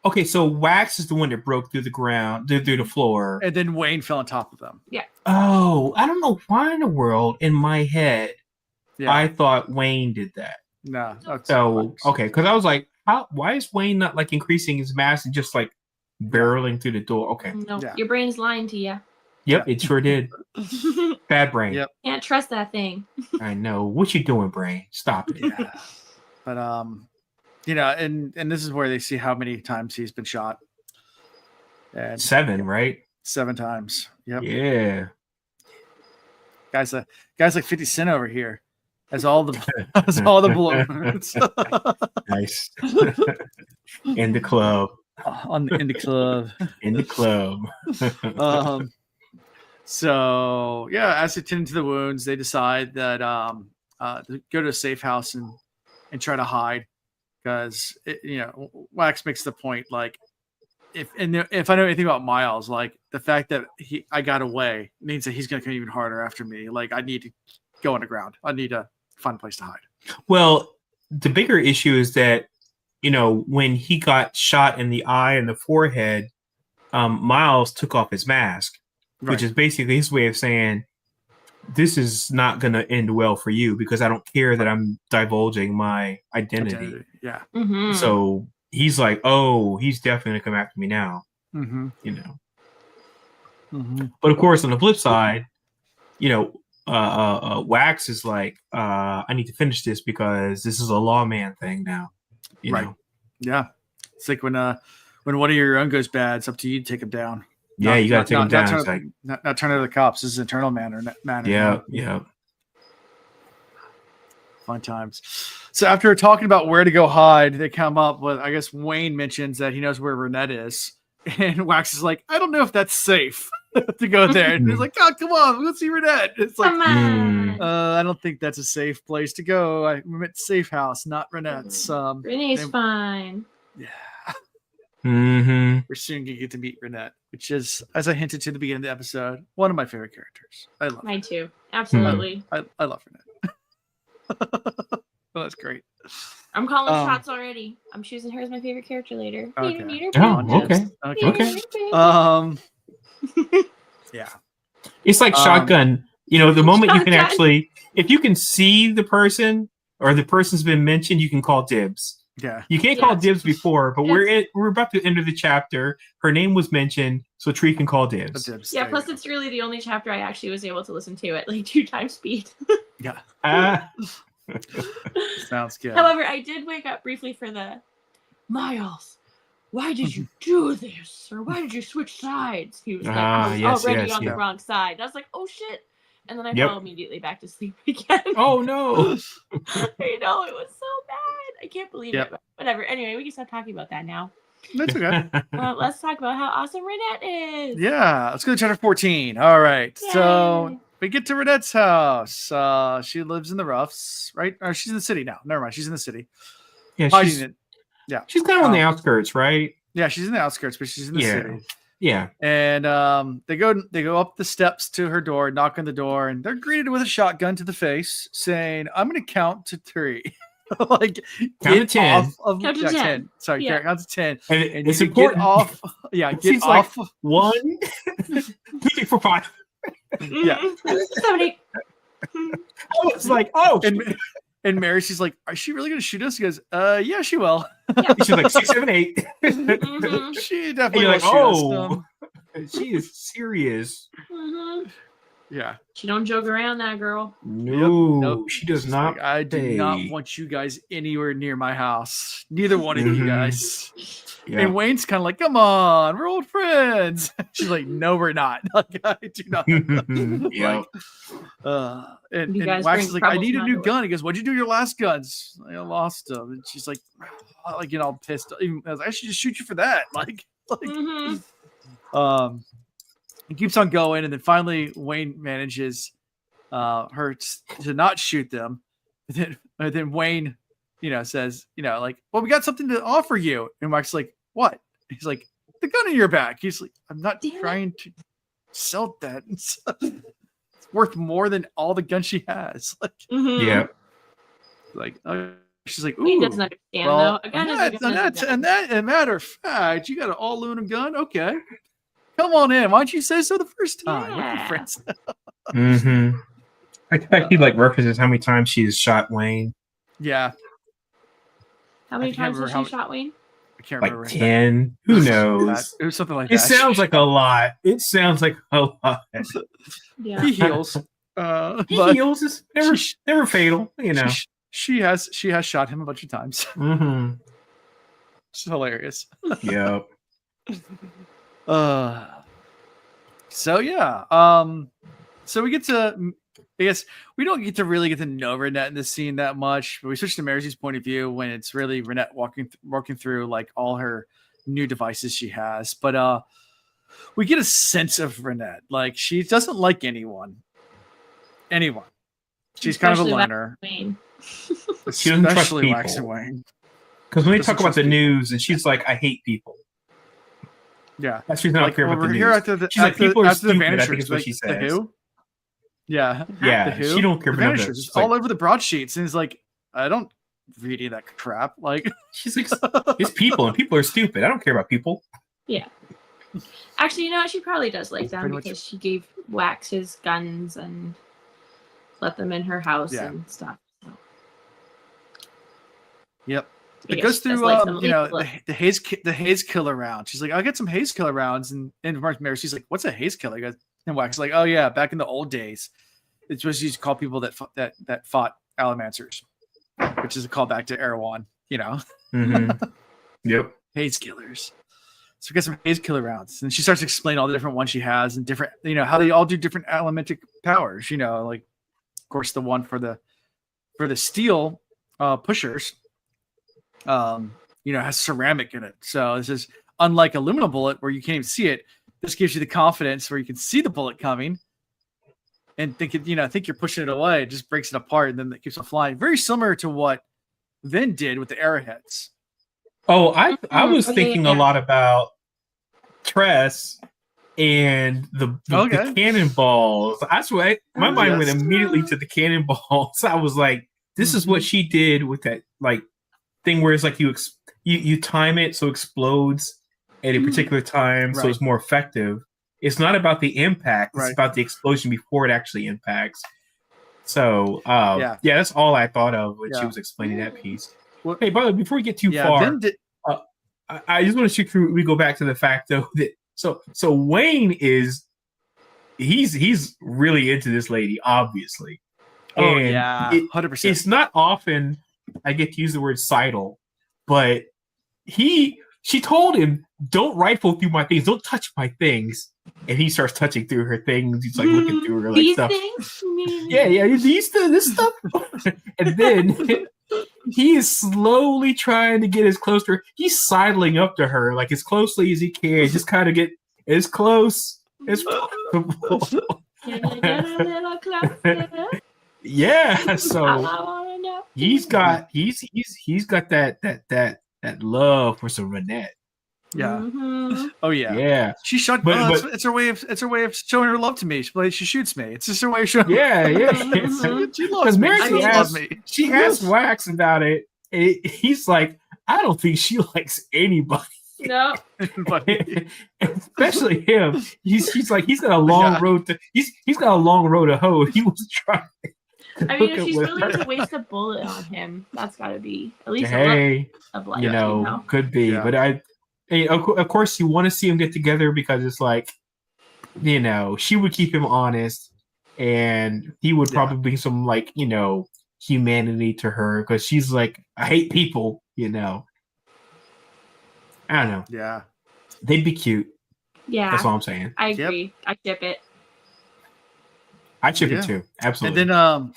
[SPEAKER 3] Okay, so Wax is the one that broke through the ground, through the floor,
[SPEAKER 1] and then Wayne fell on top of them.
[SPEAKER 2] Yeah.
[SPEAKER 3] Oh, I don't know why in the world in my head I thought Wayne did that.
[SPEAKER 1] No.
[SPEAKER 3] So okay, because I was like, why is Wayne not like increasing his mass and just like barreling through the door? Okay.
[SPEAKER 2] No, your brain's lying to you.
[SPEAKER 3] Yep, it sure did. Bad brain.
[SPEAKER 1] Yep.
[SPEAKER 2] Can't trust that thing.
[SPEAKER 3] I know. What you doing, brain? Stop it.
[SPEAKER 1] Yeah. But and this is where they see how many times he's been shot. And
[SPEAKER 3] 7, right?
[SPEAKER 1] 7 times. Yep.
[SPEAKER 3] Yeah.
[SPEAKER 1] Guys like 50 Cent over here. Has all the balloons.
[SPEAKER 3] Nice. In the club.
[SPEAKER 1] In the club.
[SPEAKER 3] In the club.
[SPEAKER 1] So as they tend to the wounds, they decide that to go to a safe house and try to hide, because Wax makes the point, like, if I know anything about Miles, like the fact that I got away means that he's going to come even harder after me. Like, I need to go underground. I need to find a place to hide.
[SPEAKER 3] Well, the bigger issue is that when he got shot in the eye and the forehead, Miles took off his mask. Right. Which is basically his way of saying, this is not going to end well for you because I don't care that I'm divulging my identity.
[SPEAKER 1] Yeah.
[SPEAKER 2] Mm-hmm.
[SPEAKER 3] So he's like, oh, he's definitely going to come after me now.
[SPEAKER 1] Mm-hmm.
[SPEAKER 3] Mm-hmm. But of course, on the flip side, Wax is like, I need to finish this because this is a lawman thing now. You know?
[SPEAKER 1] Yeah. It's like when one of your own goes bad, it's up to you to take him down.
[SPEAKER 3] Yeah, you got to take him down.
[SPEAKER 1] Not turn to the cops. This is internal matter.
[SPEAKER 3] Yeah, yeah.
[SPEAKER 1] Fun times. So after talking about where to go hide, they come up with, I guess Wayne mentions that he knows where Renette is. And Wax is like, I don't know if that's safe to go there. And he's like, oh, come on, let's see Renette. It's like, I don't think that's a safe place to go. I meant safe house, not Renette's.
[SPEAKER 2] Renee's fine.
[SPEAKER 1] Yeah.
[SPEAKER 3] Mm-hmm.
[SPEAKER 1] We're soon going to get to meet Renette, which is, as I hinted to the beginning of the episode, one of my favorite characters. I love
[SPEAKER 2] Mine too. Absolutely.
[SPEAKER 1] I love Renette. Oh, that's great.
[SPEAKER 2] I'm calling shots already. I'm choosing her as my favorite character later.
[SPEAKER 1] Okay. Yeah.
[SPEAKER 3] It's like Shotgun. You know, the moment you can actually, if you can see the person or the person's been mentioned, you can call dibs.
[SPEAKER 1] Yeah.
[SPEAKER 3] You can't call dibs before, but we're about to enter the chapter. Her name was mentioned, so Tree can call dibs.
[SPEAKER 2] Yeah, plus it's really the only chapter I actually was able to listen to at like 2 times speed.
[SPEAKER 1] Yeah. Sounds good.
[SPEAKER 2] However, I did wake up briefly for the Miles. Why did you do this? Or why did you switch sides? He was like, I was already on the wrong side. And I was like, oh shit. And then I fell immediately back to sleep again.
[SPEAKER 3] Oh no.
[SPEAKER 2] I know, it was so bad. I can't believe it. But whatever. Anyway, we can stop talking about that now.
[SPEAKER 1] That's okay.
[SPEAKER 2] Let's talk about how awesome Renette is.
[SPEAKER 1] Yeah, let's go to chapter 14. All right. Yay. So we get to Renette's house. She lives in the Roughs, right? Or she's in the city now. Never mind. She's in the city.
[SPEAKER 3] Yeah, she's kind of on the outskirts, right?
[SPEAKER 1] Yeah, she's in the outskirts, but she's in the city.
[SPEAKER 3] Yeah.
[SPEAKER 1] And they go up the steps to her door, knock on the door, and they're greeted with a shotgun to the face, saying, I'm going to count to 3. Like,
[SPEAKER 3] count to 10.
[SPEAKER 2] Count to 10.
[SPEAKER 1] Sorry, count to 10.
[SPEAKER 3] And it's important.
[SPEAKER 1] Get off. Yeah, get off.
[SPEAKER 3] Like 1, 2, 3, 4, 5.
[SPEAKER 1] Yeah.
[SPEAKER 2] 7, 8.
[SPEAKER 3] I was like, oh.
[SPEAKER 1] And Mary, she's like, "Are she really going to shoot us?" He goes, "Yeah, she will."
[SPEAKER 2] Yeah.
[SPEAKER 3] She's like 6, 7, 8.
[SPEAKER 1] She definitely will shoot us.
[SPEAKER 3] She is serious.
[SPEAKER 1] Yeah,
[SPEAKER 2] she don't joke around, that girl.
[SPEAKER 3] No, nope. She does not.
[SPEAKER 1] Like, I do not want you guys anywhere near my house. Neither one of you guys. Yeah. And Wayne's kind of like, come on, we're old friends. She's like, no, we're not. Like, I do not.
[SPEAKER 3] Yeah.
[SPEAKER 1] And Wax is like, I need a new gun. He goes, what'd you do with your last guns? I lost them. And she's like, all pissed. Even, I was like, I should just shoot you for that. He keeps on going, and then finally Wayne manages her to not shoot them. And then Wayne, says, well, we got something to offer you. And Mike's like, what? He's like, the gun in your back. He's like, I'm not trying to sell that. It's worth more than all the guns she has.
[SPEAKER 3] Yeah.
[SPEAKER 1] She's like, ooh.
[SPEAKER 2] He doesn't understand, though. A gun
[SPEAKER 1] and a matter of fact, you got an all aluminum gun? Okay. Come on in. Why don't you say so the first time?
[SPEAKER 2] Yeah.
[SPEAKER 1] We're friends.
[SPEAKER 3] I think he references how many times she has shot Wayne.
[SPEAKER 1] Yeah.
[SPEAKER 2] How many times has she shot Wayne?
[SPEAKER 1] I can't remember.
[SPEAKER 3] Like 10. Who knows?
[SPEAKER 1] It was something like that.
[SPEAKER 3] It sounds like a lot.
[SPEAKER 2] Yeah.
[SPEAKER 1] He heals.
[SPEAKER 3] He heals. It's never fatal.
[SPEAKER 1] She has shot him a bunch of times. It's hilarious.
[SPEAKER 3] Yep.
[SPEAKER 1] So yeah. So we get to, I guess we don't get to really get to know Renette in this scene that much, but we switch to Mary's point of view when it's really Renette walking through like all her new devices she has. But we get a sense of Renette. Like, she doesn't like anyone. She's kind of a loner.
[SPEAKER 3] She doesn't trust people. Because when they talk about the news, and she's like, I hate people.
[SPEAKER 1] Yeah,
[SPEAKER 3] that's she's not care about the news. She's like, people are stupid. I think is what she says.
[SPEAKER 1] The Who? Yeah.
[SPEAKER 3] The Who? She don't care about
[SPEAKER 1] that. It's all over the broadsheets, and it's like, I don't read any of that crap. Like,
[SPEAKER 3] she's like, it's people, and people are stupid. I don't care about people.
[SPEAKER 2] Yeah. Actually, she probably does like them because she gave Wax his guns and let them in her house and stuff. So.
[SPEAKER 1] Yep. It goes through, the haze killer round. She's like, I'll get some haze killer rounds. And Mary, she's like, what's a haze killer? He goes, and Wax is like, oh yeah, back in the old days, it's what she used to call people that fought Alamancers, which is a callback to Erewhon,
[SPEAKER 3] Yep.
[SPEAKER 1] Haze killers. So we get some haze killer rounds, and she starts to explain all the different ones she has and different, how they all do different elementic powers. Like, of course, the one for the for the steel pushers, has ceramic in it. So this is unlike aluminum bullet where you can't even see it. This gives you the confidence where you can see the bullet coming and think you're pushing it away. It just breaks it apart and then it keeps on flying. Very similar to what Vin did with the arrowheads.
[SPEAKER 3] Oh, I was thinking a lot about Tress and the cannonballs. That's why my mind went immediately to the cannonballs. I was like, this is what she did with that like thing where it's like you time it so it explodes at a particular time, so it's more effective. It's not about the impact; it's about the explosion before it actually impacts. So, that's all I thought of when she was explaining that piece. Well, hey, by the way, before we get too far, I just want to shoot through. We go back to the fact though that so Wayne he's really into this lady, obviously.
[SPEAKER 1] Oh, and 100%.
[SPEAKER 3] It's not often I get to use the word sidle, but she told him, "Don't rifle through my things. Don't touch my things." And he starts touching through her things. He's like looking through her like
[SPEAKER 2] these
[SPEAKER 3] stuff.
[SPEAKER 2] Things?
[SPEAKER 3] This stuff. And then he is slowly trying to get as close to her. He's sidling up to her like as closely as he can, just kind of get as close as possible. Yeah, so he's got that love for some Renette.
[SPEAKER 1] Yeah.
[SPEAKER 2] Mm-hmm.
[SPEAKER 1] Oh yeah.
[SPEAKER 3] Yeah.
[SPEAKER 1] She shot. But it's her way of showing her love to me. She shoots me. It's just her way of showing.
[SPEAKER 3] Yeah.
[SPEAKER 1] She loves me.
[SPEAKER 3] She asked Wax about it. And he's like, I don't think she likes anybody.
[SPEAKER 2] No.
[SPEAKER 3] Especially him. He's like he's got a long road to he's got a long road to hoe. He was trying.
[SPEAKER 2] I mean, if she's willing to waste a bullet on him, that's got to be at least
[SPEAKER 3] a
[SPEAKER 2] look of life.
[SPEAKER 3] Could be. Yeah. But of course, you want to see them get together because it's like, she would keep him honest, and he would probably bring some like humanity to her because she's like, I hate people. I don't know.
[SPEAKER 1] Yeah,
[SPEAKER 3] they'd be cute.
[SPEAKER 2] Yeah,
[SPEAKER 3] that's all I'm saying.
[SPEAKER 2] I agree. I ship it.
[SPEAKER 3] I ship it too. Absolutely.
[SPEAKER 1] And then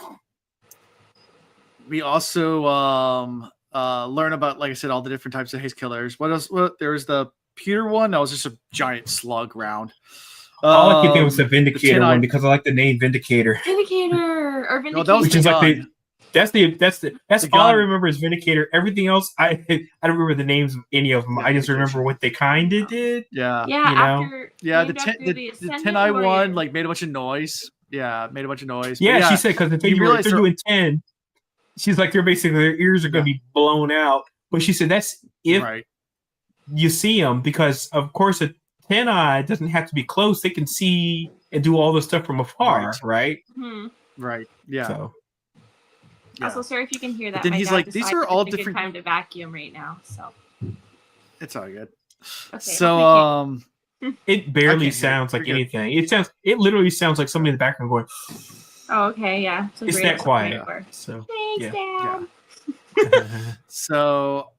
[SPEAKER 1] we also learn about, like I said, all the different types of haste killers. What else? Well, there was the pewter one. That was just a giant slug round.
[SPEAKER 3] All I can think was the Vindicator one because I like the name Vindicator.
[SPEAKER 2] Vindicator or Vindicator.
[SPEAKER 1] No, that was
[SPEAKER 3] which is like that's all I remember is Vindicator. Everything else, I don't remember the names of any of them. I just remember what they kind of did.
[SPEAKER 1] Yeah.
[SPEAKER 2] Yeah.
[SPEAKER 1] The 10-eye one like made a bunch of noise. Yeah, made a bunch of noise.
[SPEAKER 3] Yeah, she said because if they're doing 10, she's like their ears are going to be blown out. But she said that's if you see them because of course a 10-eye doesn't have to be close; they can see and do all this stuff from afar, right?
[SPEAKER 2] Mm-hmm.
[SPEAKER 1] Right. Yeah.
[SPEAKER 3] So.
[SPEAKER 2] Also, sorry if you can hear that.
[SPEAKER 1] But then he's like, these are all different.
[SPEAKER 2] Time to vacuum right now, so
[SPEAKER 1] it's all good.
[SPEAKER 2] Okay,
[SPEAKER 1] so
[SPEAKER 3] it barely sounds like anything. It literally sounds like somebody in the background going.
[SPEAKER 2] Oh, okay, yeah.
[SPEAKER 3] It's that quiet.
[SPEAKER 2] So thanks, Dad.
[SPEAKER 1] So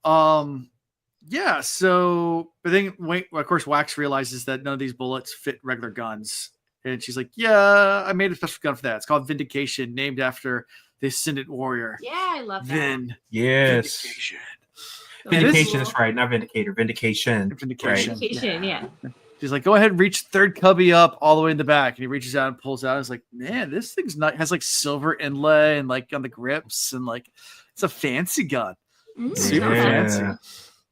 [SPEAKER 1] but then of course Wax realizes that none of these bullets fit regular guns, and she's like, "Yeah, I made a special gun for that. It's called Vindication, named after the Ascendant Warrior."
[SPEAKER 2] Yeah, I love that.
[SPEAKER 3] Yes. Vindication. That's right, not Vindicator. Vindication.
[SPEAKER 2] Vindication. Yeah.
[SPEAKER 1] She's like, go ahead and reach third cubby up all the way in the back. And he reaches out and pulls out. And it's like, man, this thing's has like silver inlay and like on the grips and like it's a fancy gun. Super fancy.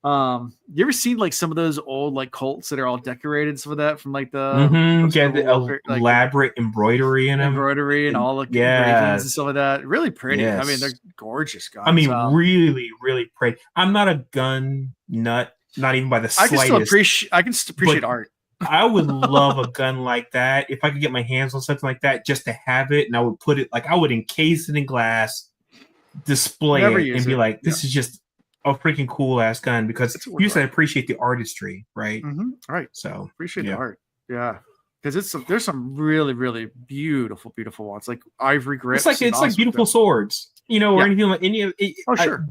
[SPEAKER 1] You ever seen like some of those old like Colts that are all decorated and some of that from like the
[SPEAKER 3] elaborate embroidery in them,
[SPEAKER 1] and all the engravings and some of that. Really pretty.
[SPEAKER 3] Yes.
[SPEAKER 1] I mean, they're gorgeous guns.
[SPEAKER 3] I mean, really, really pretty. I'm not a gun nut, not even by the slightest.
[SPEAKER 1] I can still appreciate art.
[SPEAKER 3] I would love a gun like that if I could get my hands on something like that, just to have it, and I would put it I would encase it in glass, display it, and be like, "This is just a freaking cool ass gun." Because you said I appreciate the artistry, right?
[SPEAKER 1] Mm-hmm. Right.
[SPEAKER 3] So
[SPEAKER 1] appreciate the art, because there's some really really beautiful ones like ivory grips.
[SPEAKER 3] It's like beautiful swords, or anything like any of it.
[SPEAKER 1] Oh sure,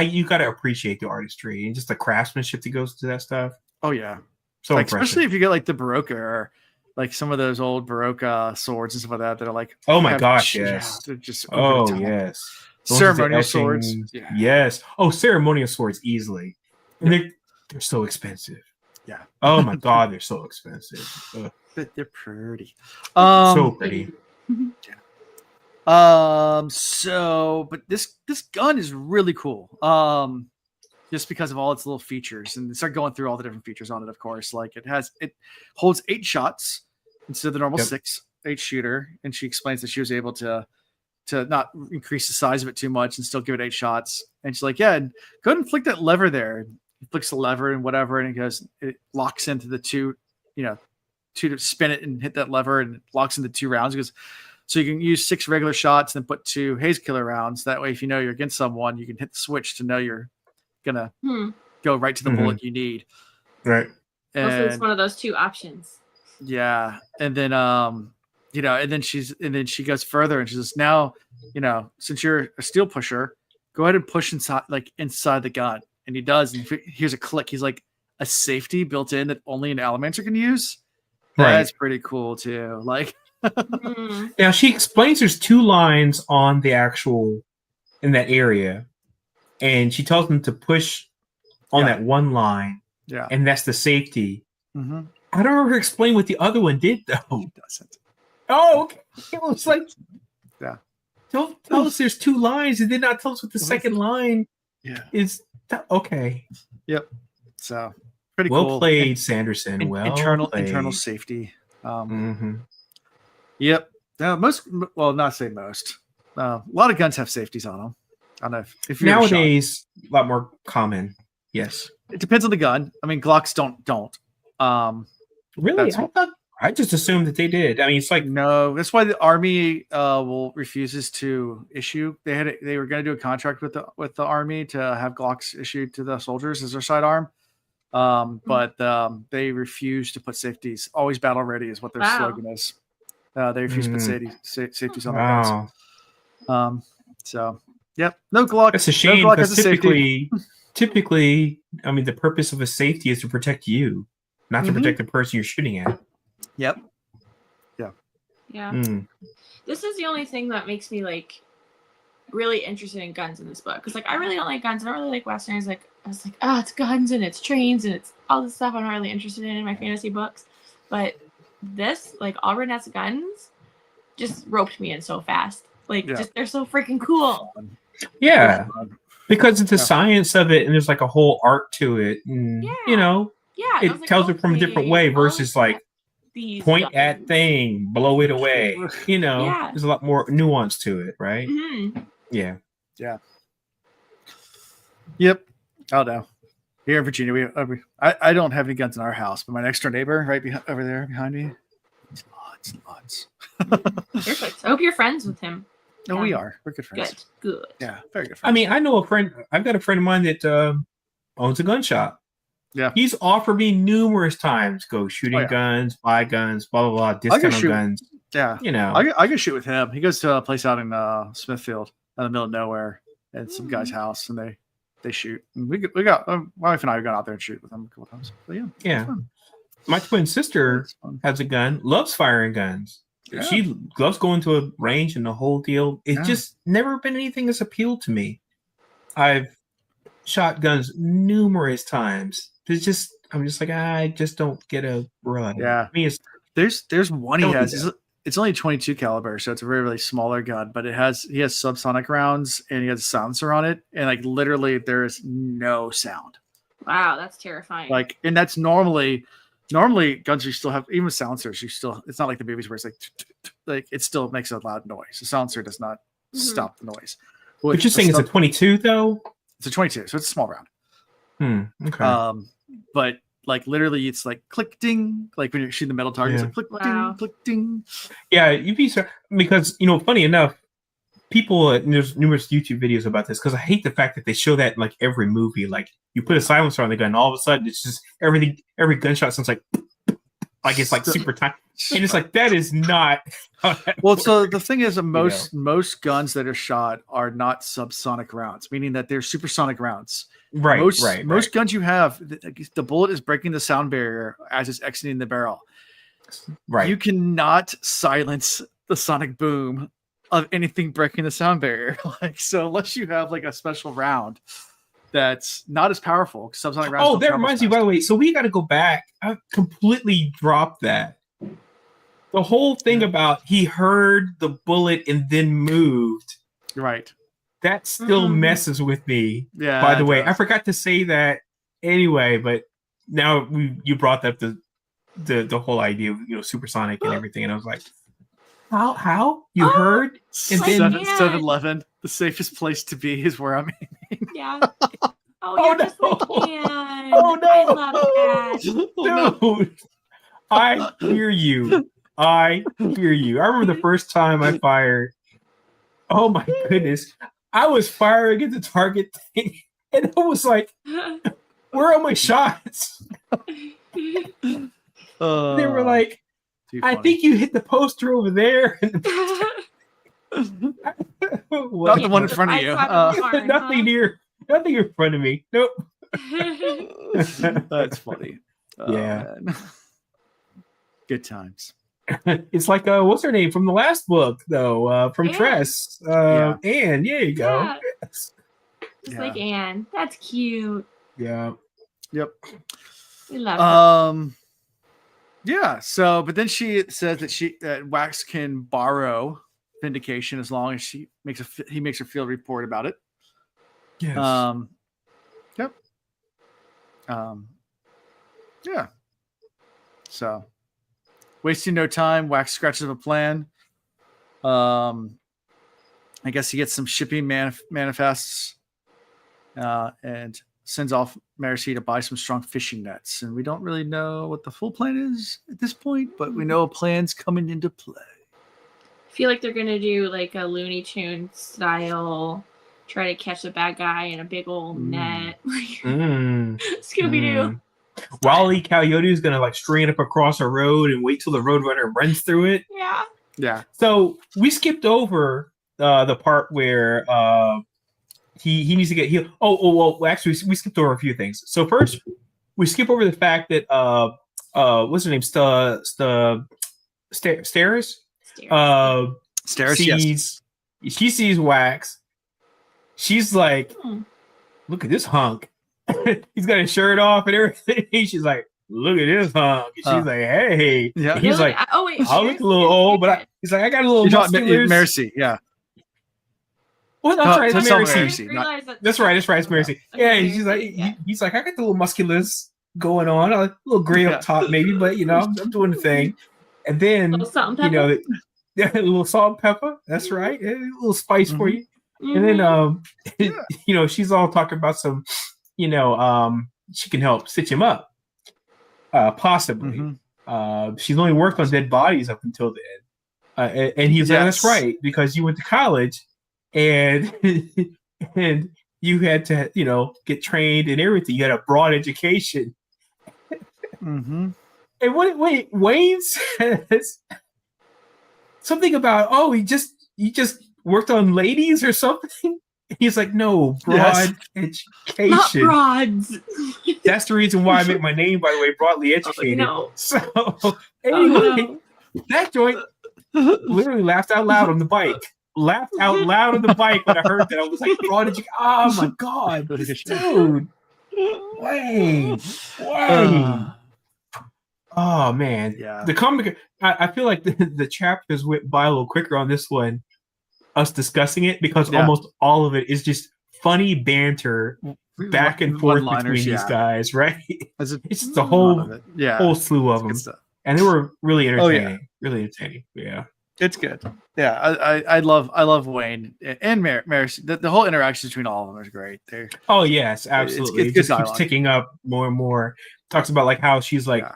[SPEAKER 3] you got to appreciate the artistry and just the craftsmanship that goes to that stuff.
[SPEAKER 1] Oh yeah.
[SPEAKER 3] So
[SPEAKER 1] like, especially if you get like the Barocca or like some of those old Barocca swords and stuff like that are like,
[SPEAKER 3] oh my gosh, yes,
[SPEAKER 1] they're just
[SPEAKER 3] yes.
[SPEAKER 1] Ceremonial swords.
[SPEAKER 3] Yeah. Yes. Oh, ceremonial swords easily. And they're so expensive.
[SPEAKER 1] Yeah.
[SPEAKER 3] Oh my god, they're so expensive.
[SPEAKER 1] But they're pretty.
[SPEAKER 3] So pretty.
[SPEAKER 1] Yeah. But this gun is really cool. Just because of all its little features, and start going through all the different features on it. Of course, like it holds 8 shots instead of the normal 8 shooter, and she explains that she was able to not increase the size of it too much and still give it 8 shots. And she's like, yeah, go ahead and flick that lever there. He flicks the lever and whatever, and it locks into the 2 to spin it and hit that lever, and it locks into 2 rounds. Because so you can use 6 regular shots and then put 2 haze killer rounds. That way, if you know you're against someone, you can hit the switch to know you're gonna go right to the bullet you need.
[SPEAKER 3] Right.
[SPEAKER 2] And also, it's one of those 2 options.
[SPEAKER 1] Yeah, and then and then she goes further and she says, now, since you're a steel pusher, go ahead and push inside the gun. And he does, and here's a click. He's like, a safety built in that only an Allomancer can use.
[SPEAKER 3] Right.
[SPEAKER 1] That's pretty cool too. Like,
[SPEAKER 3] now she explains there's 2 lines on the in that area, and she tells them to push on that one line.
[SPEAKER 1] Yeah,
[SPEAKER 3] and that's the safety.
[SPEAKER 1] Mm-hmm.
[SPEAKER 3] I don't remember her explain what the other one did though.
[SPEAKER 1] It doesn't.
[SPEAKER 3] Oh, okay. It was like,
[SPEAKER 1] yeah.
[SPEAKER 3] Tell us there's 2 lines, and then not tell us what the second line is. Okay.
[SPEAKER 1] Yep. So pretty
[SPEAKER 3] well
[SPEAKER 1] cool.
[SPEAKER 3] Played, Sanderson.
[SPEAKER 1] Internal safety. Yep. Now not say most. A lot of guns have safeties on them. I don't know if you're
[SPEAKER 3] nowadays a lot more common. Yes.
[SPEAKER 1] It depends on the gun. I mean, Glocks don't.
[SPEAKER 3] Really? I just assumed that they did. I mean, it's like,
[SPEAKER 1] no. That's why the Army refuses to issue. They were going to do a contract with the Army to have Glocks issued to the soldiers as their sidearm, but they refuse to put safeties. Always battle ready is what their slogan is. They refuse to put safeties on their guns. So, yep, no Glock.
[SPEAKER 3] That's a shame because typically, I mean, the purpose of a safety is to protect you, not to protect the person you're shooting at.
[SPEAKER 1] Yep.
[SPEAKER 2] Yeah. This is the only thing that makes me like really interested in guns in this book, because like I really don't like guns. I don't really like westerns. Like I was like, it's guns and it's trains and it's all this stuff I'm not really interested in my fantasy books. But this, like, All Rednett's guns, just roped me in so fast. Like, just they're so freaking cool.
[SPEAKER 3] Yeah, because it's the science of it, and there's like a whole art to it, and it tells it from a different way versus like. Point at thing, blow it away. There's a lot more nuance to it, right? Yeah.
[SPEAKER 1] Yep. Oh no. Here in Virginia, I don't have any guns in our house, but my next door neighbor, right over there behind me, it's lots.
[SPEAKER 2] Perfect. I hope you're friends with him.
[SPEAKER 1] No, we are. We're good friends.
[SPEAKER 2] Good.
[SPEAKER 1] Yeah, very good friends.
[SPEAKER 3] I mean, I know a friend. I've got a friend of mine that owns a gun shop.
[SPEAKER 1] Yeah,
[SPEAKER 3] he's offered me numerous times go shooting guns, buy guns, blah blah blah, discount on guns.
[SPEAKER 1] Yeah, I can shoot with him. He goes to a place out in Smithfield, in the middle of nowhere, at some guy's house, and they shoot. And we got my wife and I have gone out there and shoot with him a couple times. But
[SPEAKER 3] yeah. My twin sister has a gun, loves firing guns. Yeah. She loves going to a range and the whole deal. It's just never been anything that's appealed to me. I've shot guns numerous times. I'm just like, I just don't get a run.
[SPEAKER 1] Yeah,
[SPEAKER 3] I mean,
[SPEAKER 1] there's one he has. It's only 22 caliber, so it's a really, really smaller gun. But he has subsonic rounds and he has a silencer on it, and like literally there is no sound.
[SPEAKER 2] Wow, that's terrifying.
[SPEAKER 1] Like, and that's normally guns you still have, even with silencers, it's not like the movies where it's like it still makes a loud noise. The silencer does not stop the noise.
[SPEAKER 3] But you're saying it's a 22 though?
[SPEAKER 1] It's a 22, so it's a small round.
[SPEAKER 3] Okay.
[SPEAKER 1] But like literally, it's like click ding, like when you're shooting the metal target, it's like click ding, click ding.
[SPEAKER 3] Yeah, you'd be because funny enough, people there's numerous YouTube videos about this because I hate the fact that they show that in like every movie. Like you put a silencer on the gun, and all of a sudden it's just every gunshot sounds like it's like super tight, and it's like that is not.
[SPEAKER 1] Well, so the thing is, most guns that are shot are not subsonic rounds, meaning that they're supersonic rounds.
[SPEAKER 3] Right.
[SPEAKER 1] Most guns you have, the bullet is breaking the sound barrier as it's exiting the barrel.
[SPEAKER 3] Right.
[SPEAKER 1] You cannot silence the sonic boom of anything breaking the sound barrier. Like, so unless you have like a special round that's not as powerful, subsonic rounds.
[SPEAKER 3] Oh, that reminds me, by the way. So we got to go back. I completely dropped that. The whole thing about he heard the bullet and then moved.
[SPEAKER 1] Right.
[SPEAKER 3] That still messes with me.
[SPEAKER 1] Yeah.
[SPEAKER 3] By the way, I forgot to say that anyway, but now you brought up the whole idea of supersonic and everything, and I was like, how you heard? And then
[SPEAKER 1] 7-Eleven, the safest place to be is where I'm aiming.
[SPEAKER 2] Yeah. Oh, you're just like Anne.
[SPEAKER 3] Oh no!
[SPEAKER 2] I love that.
[SPEAKER 3] Dude, I hear you. I remember the first time I fired. Oh my goodness. I was firing at the target thing, and I was like, where are my shots? They were like, I think you hit the poster over there.
[SPEAKER 1] Not the one in front of you.
[SPEAKER 3] Nothing near. Nothing in front of me. Nope.
[SPEAKER 1] That's funny.
[SPEAKER 3] Yeah.
[SPEAKER 1] Good times.
[SPEAKER 3] It's like what's her name from the last book though? From
[SPEAKER 2] Anne.
[SPEAKER 3] Tress. Anne. There you go.
[SPEAKER 2] Yeah. Just like Anne. That's cute.
[SPEAKER 3] Yeah.
[SPEAKER 1] Yep.
[SPEAKER 2] We love her.
[SPEAKER 1] Yeah. So, but then she says that Wax can borrow Vindication as long as he makes a field report about it.
[SPEAKER 3] Yes.
[SPEAKER 1] Yep. Yeah. So, wasting no time, Wax scratches up a plan. I guess he gets some shipping manifests and sends off Marcy to buy some strong fishing nets. And we don't really know what the full plan is at this point, but we know a plan's coming into play.
[SPEAKER 2] I feel like they're going to do like a Looney Tunes style, try to catch the bad guy in a big old net. Scooby-Doo.
[SPEAKER 3] Wile E. Coyote is going to like string it up across a road and wait till the roadrunner runs through it.
[SPEAKER 2] Yeah.
[SPEAKER 1] Yeah.
[SPEAKER 3] So we skipped over the part where he needs to get healed. Well, actually, we skipped over a few things. So first, we skip over the fact that what's her name? Stairs.
[SPEAKER 1] Yes.
[SPEAKER 3] She sees Wax. She's like, look at this hunk. He's got his shirt off and everything. She's like, look at this hunk. And she's like, hey.
[SPEAKER 1] Yeah.
[SPEAKER 3] He's like,
[SPEAKER 2] oh wait,
[SPEAKER 3] I look a little old, but he's like, I got a little muscular.
[SPEAKER 1] Mercy, yeah.
[SPEAKER 3] Well, that's right. It's
[SPEAKER 1] Mercy.
[SPEAKER 3] That's right. It's Mercy. Yeah, he's like, he's like, I got the little musculars going on, a little gray up top, maybe, but I'm doing the thing. And then, a little salt and pepper. That's right. A little spice for you. And then, she's all talking about some, she can help stitch him up, possibly. She's only worked on dead bodies up until then. And he's like, that's right, because you went to college and you had to, get trained and everything. You had a broad education. And wait, Wayne says something about, he just worked on ladies or something. He's like, no, broad education.
[SPEAKER 2] Not broads.
[SPEAKER 3] That's the reason why I make my name, by the way, broadly educated.
[SPEAKER 2] No.
[SPEAKER 3] So anyway, that joint literally laughed out loud on the bike. Laughed out loud on the bike when I heard that. I was like, broad education. Oh my god, dude. Wayne. Oh man, the comic. I feel like the chapters went by a little quicker on this one, us discussing it, because almost all of it is just funny banter back and forth between these guys, right? It's just a whole slew of them, and they were really entertaining. Really entertaining. Yeah,
[SPEAKER 1] it's good. Yeah, I love Wayne and Maris. The whole interaction between all of them is great.
[SPEAKER 3] Oh yes, absolutely. It just keeps ticking up more and more. Talks about like how she's like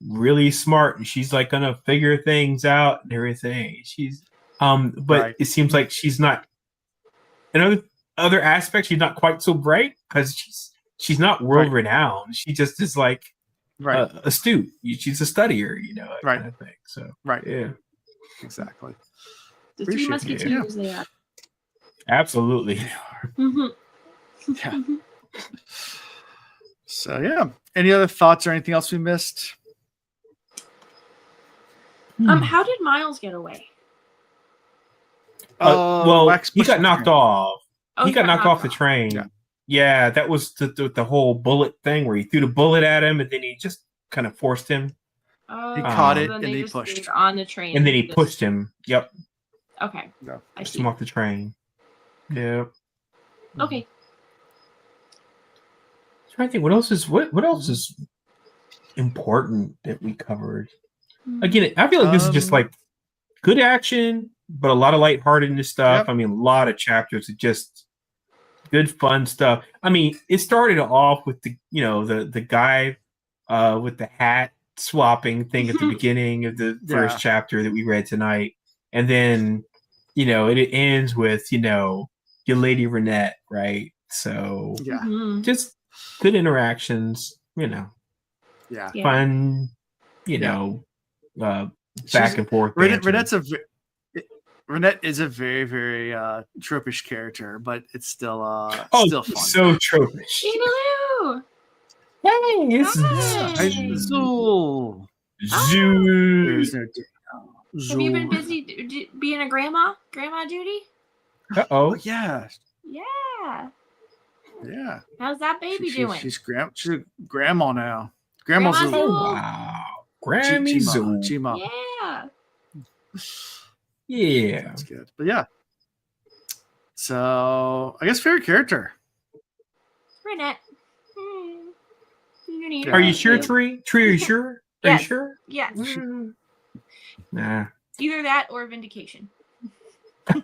[SPEAKER 3] really smart and she's like gonna figure things out and everything. She's but it seems like she's not. In other aspects, she's not quite so bright because she's not world renowned. She just is like astute. She's a studier, kind of thing. So yeah,
[SPEAKER 1] exactly.
[SPEAKER 2] The three musketeers, they are.
[SPEAKER 3] Absolutely.
[SPEAKER 1] Yeah. So yeah. Any other thoughts or anything else we missed?
[SPEAKER 2] How did Miles get away?
[SPEAKER 3] Well, he got knocked off.
[SPEAKER 2] Oh,
[SPEAKER 3] he got knocked off the train. Yeah, that was the whole bullet thing where he threw the bullet at him and then he just kind of forced him.
[SPEAKER 1] He caught it and he pushed
[SPEAKER 2] on the train.
[SPEAKER 3] And then he pushed him. Yep.
[SPEAKER 2] Okay.
[SPEAKER 3] Pushed him off the train. Yep.
[SPEAKER 2] Okay.
[SPEAKER 3] I'm trying to think what else is important that we covered. Again, I feel like this is just like good action, but a lot of lightheartedness stuff. Yep. I mean, a lot of chapters of just good fun stuff. I mean, it started off with the guy with the hat swapping thing at the beginning of the first chapter that we read tonight, and then it ends with your Lady Renette, right? So just good interactions, fun, back and forth.
[SPEAKER 1] Renette is a very, very tropish character, but it's still still fun.
[SPEAKER 3] So tropish. Hey, it's
[SPEAKER 1] Zoo.
[SPEAKER 3] Zoo.
[SPEAKER 2] Have you been busy being a grandma duty?
[SPEAKER 3] Uh-oh.
[SPEAKER 1] Yeah.
[SPEAKER 2] How's that baby doing?
[SPEAKER 1] She's a grandma now. Grandma Zoo.
[SPEAKER 3] Oh, wow. Grammy Zoo. Yeah.
[SPEAKER 1] That's good. But yeah. So I guess favorite character.
[SPEAKER 2] Renette.
[SPEAKER 3] Are you sure, Tree? Tree, are you sure? Are you sure?
[SPEAKER 2] Yes.
[SPEAKER 3] Nah.
[SPEAKER 2] Either that or Vindication. But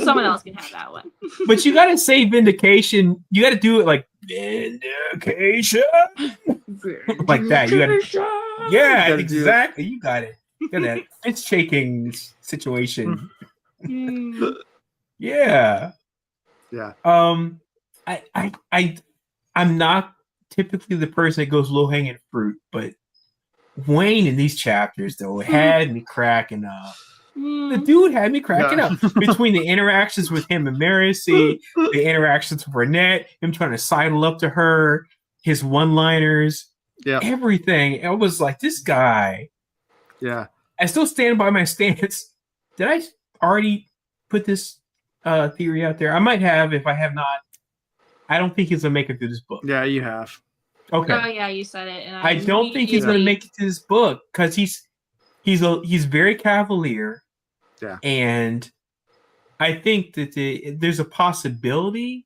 [SPEAKER 2] someone else can have that one.
[SPEAKER 3] But you gotta say Vindication. You gotta do it like Vindication. Like that. You gotta. Yeah, exactly. You got it. You got that. It's shaking situation. Yeah. I'm not typically the person that goes low hanging fruit, but Wayne in these chapters though had me cracking up. The dude had me cracking up between the interactions with him and Marcy, the interactions with Renette, him trying to sidle up to her, his one-liners, everything. I was like, this guy.
[SPEAKER 1] Yeah.
[SPEAKER 3] I still stand by my stance. Did I already put this theory out there? I might have. If I have not, I don't think he's gonna make it through this book.
[SPEAKER 1] Yeah, you have.
[SPEAKER 3] Okay.
[SPEAKER 2] Oh yeah, you said it. And
[SPEAKER 3] I don't think he's gonna make it to this book because he's very cavalier.
[SPEAKER 1] Yeah.
[SPEAKER 3] And I think that there's a possibility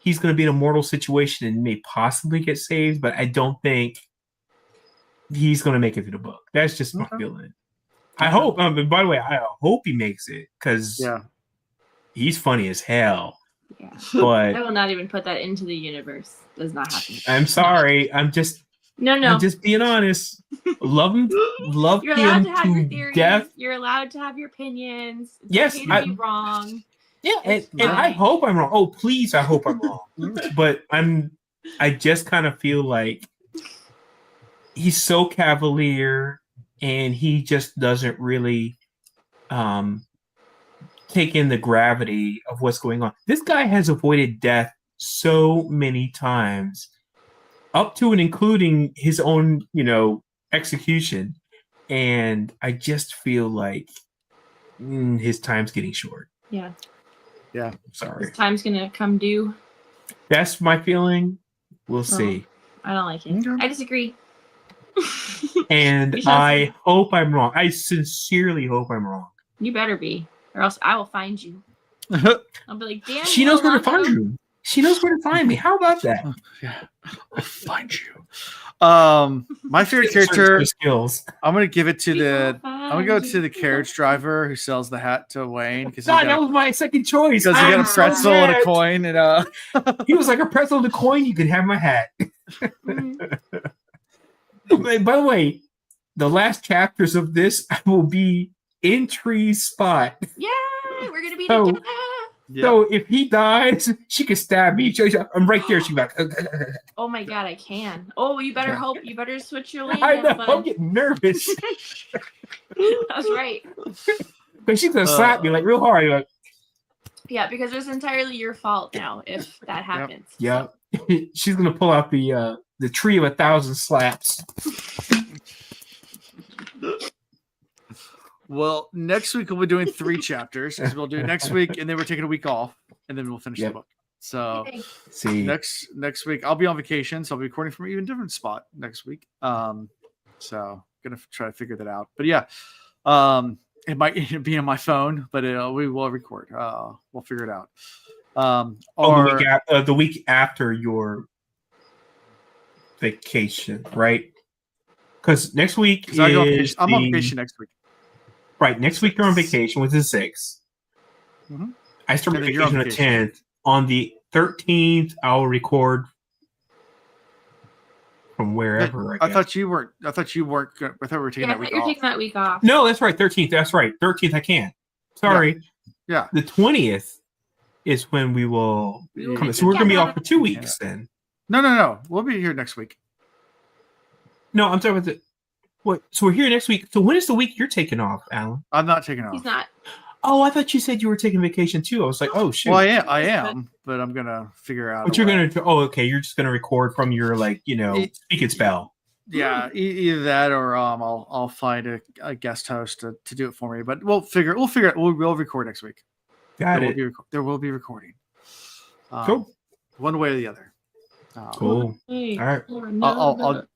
[SPEAKER 3] he's going to be in a mortal situation and may possibly get saved, but I don't think he's going to make it through the book. That's just my feeling. I hope. By the way, I hope he makes it because he's funny as hell.
[SPEAKER 2] Yeah.
[SPEAKER 3] But
[SPEAKER 2] I will not even put that into the universe. Does not happen.
[SPEAKER 3] I'm sorry. I'm just being honest. Love him.
[SPEAKER 2] You're allowed to have your theories. You're allowed to have your opinions. It's okay to be wrong.
[SPEAKER 3] Yeah, and I hope I'm wrong. Oh, please, I hope I'm wrong. But I just kind of feel like he's so cavalier and he just doesn't really take in the gravity of what's going on. This guy has avoided death so many times, up to and including his own, execution. And I just feel like his time's getting short.
[SPEAKER 2] Yeah.
[SPEAKER 1] Yeah.
[SPEAKER 3] Sorry.
[SPEAKER 2] His time's going to come due.
[SPEAKER 3] That's my feeling. We'll see.
[SPEAKER 2] I don't like it. I disagree.
[SPEAKER 3] And I hope I'm wrong. I sincerely hope I'm wrong.
[SPEAKER 2] You better be, or else I will find you. I'll be like, damn.
[SPEAKER 3] She knows where to find you. She knows where to find me. How about that?
[SPEAKER 1] Yeah, I'll find you. My favorite character.
[SPEAKER 3] Skills.
[SPEAKER 1] I'm gonna give it to I'm gonna go to the carriage driver who sells the hat to Wayne because
[SPEAKER 3] that was my second choice.
[SPEAKER 1] Because he got a pretzel and a coin, and
[SPEAKER 3] he was like a pretzel and a coin. You could have my hat. By the way, the last chapters of this I will be in Tree's spot.
[SPEAKER 2] Yeah, we're gonna be together.
[SPEAKER 3] So if he dies, she can stab me. I'm right there. She's like,
[SPEAKER 2] oh my god, I can. Oh, you better hope. You better switch your lane.
[SPEAKER 3] I know. I'm getting nervous.
[SPEAKER 2] That's right.
[SPEAKER 3] But she's gonna slap me like real hard. Like,
[SPEAKER 2] yeah, because it's entirely your fault now if that happens.
[SPEAKER 3] Yeah, she's gonna pull out the tree of 1,000 slaps.
[SPEAKER 1] Well, next week we'll be doing 3 chapters because we'll do it next week, and then we're taking a week off, and then we'll finish the book. So next week I'll be on vacation, so I'll be recording from an even different spot next week. So gonna try to figure that out. But yeah, it might be on my phone, but we will record. We'll figure it out.
[SPEAKER 3] The week after your vacation, right? Because next week
[SPEAKER 1] I'm on vacation next week.
[SPEAKER 3] Right, next week you're on vacation, which is 6th.
[SPEAKER 1] Mm-hmm.
[SPEAKER 3] I start vacation on the 10th. On the 13th, I'll record from wherever.
[SPEAKER 1] I thought you weren't. I thought we were taking that week off.
[SPEAKER 2] You're taking that week off.
[SPEAKER 3] No, that's right. 13th. That's right. 13th. I can't. Sorry.
[SPEAKER 1] Yeah.
[SPEAKER 3] The 20th is when we will come. So we're gonna be off for 2 weeks then.
[SPEAKER 1] No. We'll be here next week.
[SPEAKER 3] No, I'm talking about what? So we're here next week. So when is the week you're taking off, Alan?
[SPEAKER 1] I'm not taking off.
[SPEAKER 2] He's not.
[SPEAKER 3] Oh, I thought you said you were taking vacation too. I was like, oh shoot.
[SPEAKER 1] Well, I am, but I'm gonna figure out.
[SPEAKER 3] What you're gonna do? Oh, okay. You're just gonna record from your speak and spell.
[SPEAKER 1] Yeah, either that or I'll find a guest host to do it for me. But we'll figure it. We'll record next week. There will be recording.
[SPEAKER 3] Cool.
[SPEAKER 1] One way or the other.
[SPEAKER 3] Cool. All right.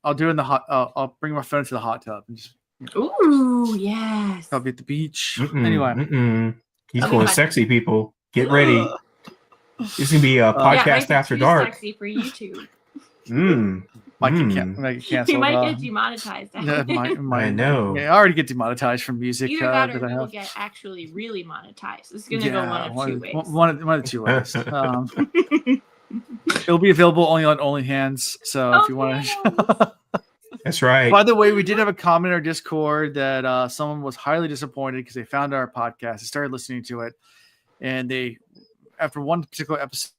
[SPEAKER 1] I'll do it in the hot. I'll bring my phone to the hot tub and just.
[SPEAKER 2] Ooh, yes.
[SPEAKER 1] I'll be at the beach. Anyway,
[SPEAKER 3] he's going sexy. People, get ready. It's gonna be a podcast after dark.
[SPEAKER 2] Sexy for YouTube.
[SPEAKER 1] Might get canceled.
[SPEAKER 2] You might get demonetized.
[SPEAKER 3] I know.
[SPEAKER 1] Yeah, I already get demonetized from music.
[SPEAKER 2] Either that or we'll get actually really monetized. It's gonna go one of two ways.
[SPEAKER 1] One of the two ways. It'll be available only on OnlyHands. So if you want to.
[SPEAKER 3] That's right.
[SPEAKER 1] By the way, we did have a comment in our Discord that someone was highly disappointed because they found our podcast, they started listening to it, and they, after one particular episode,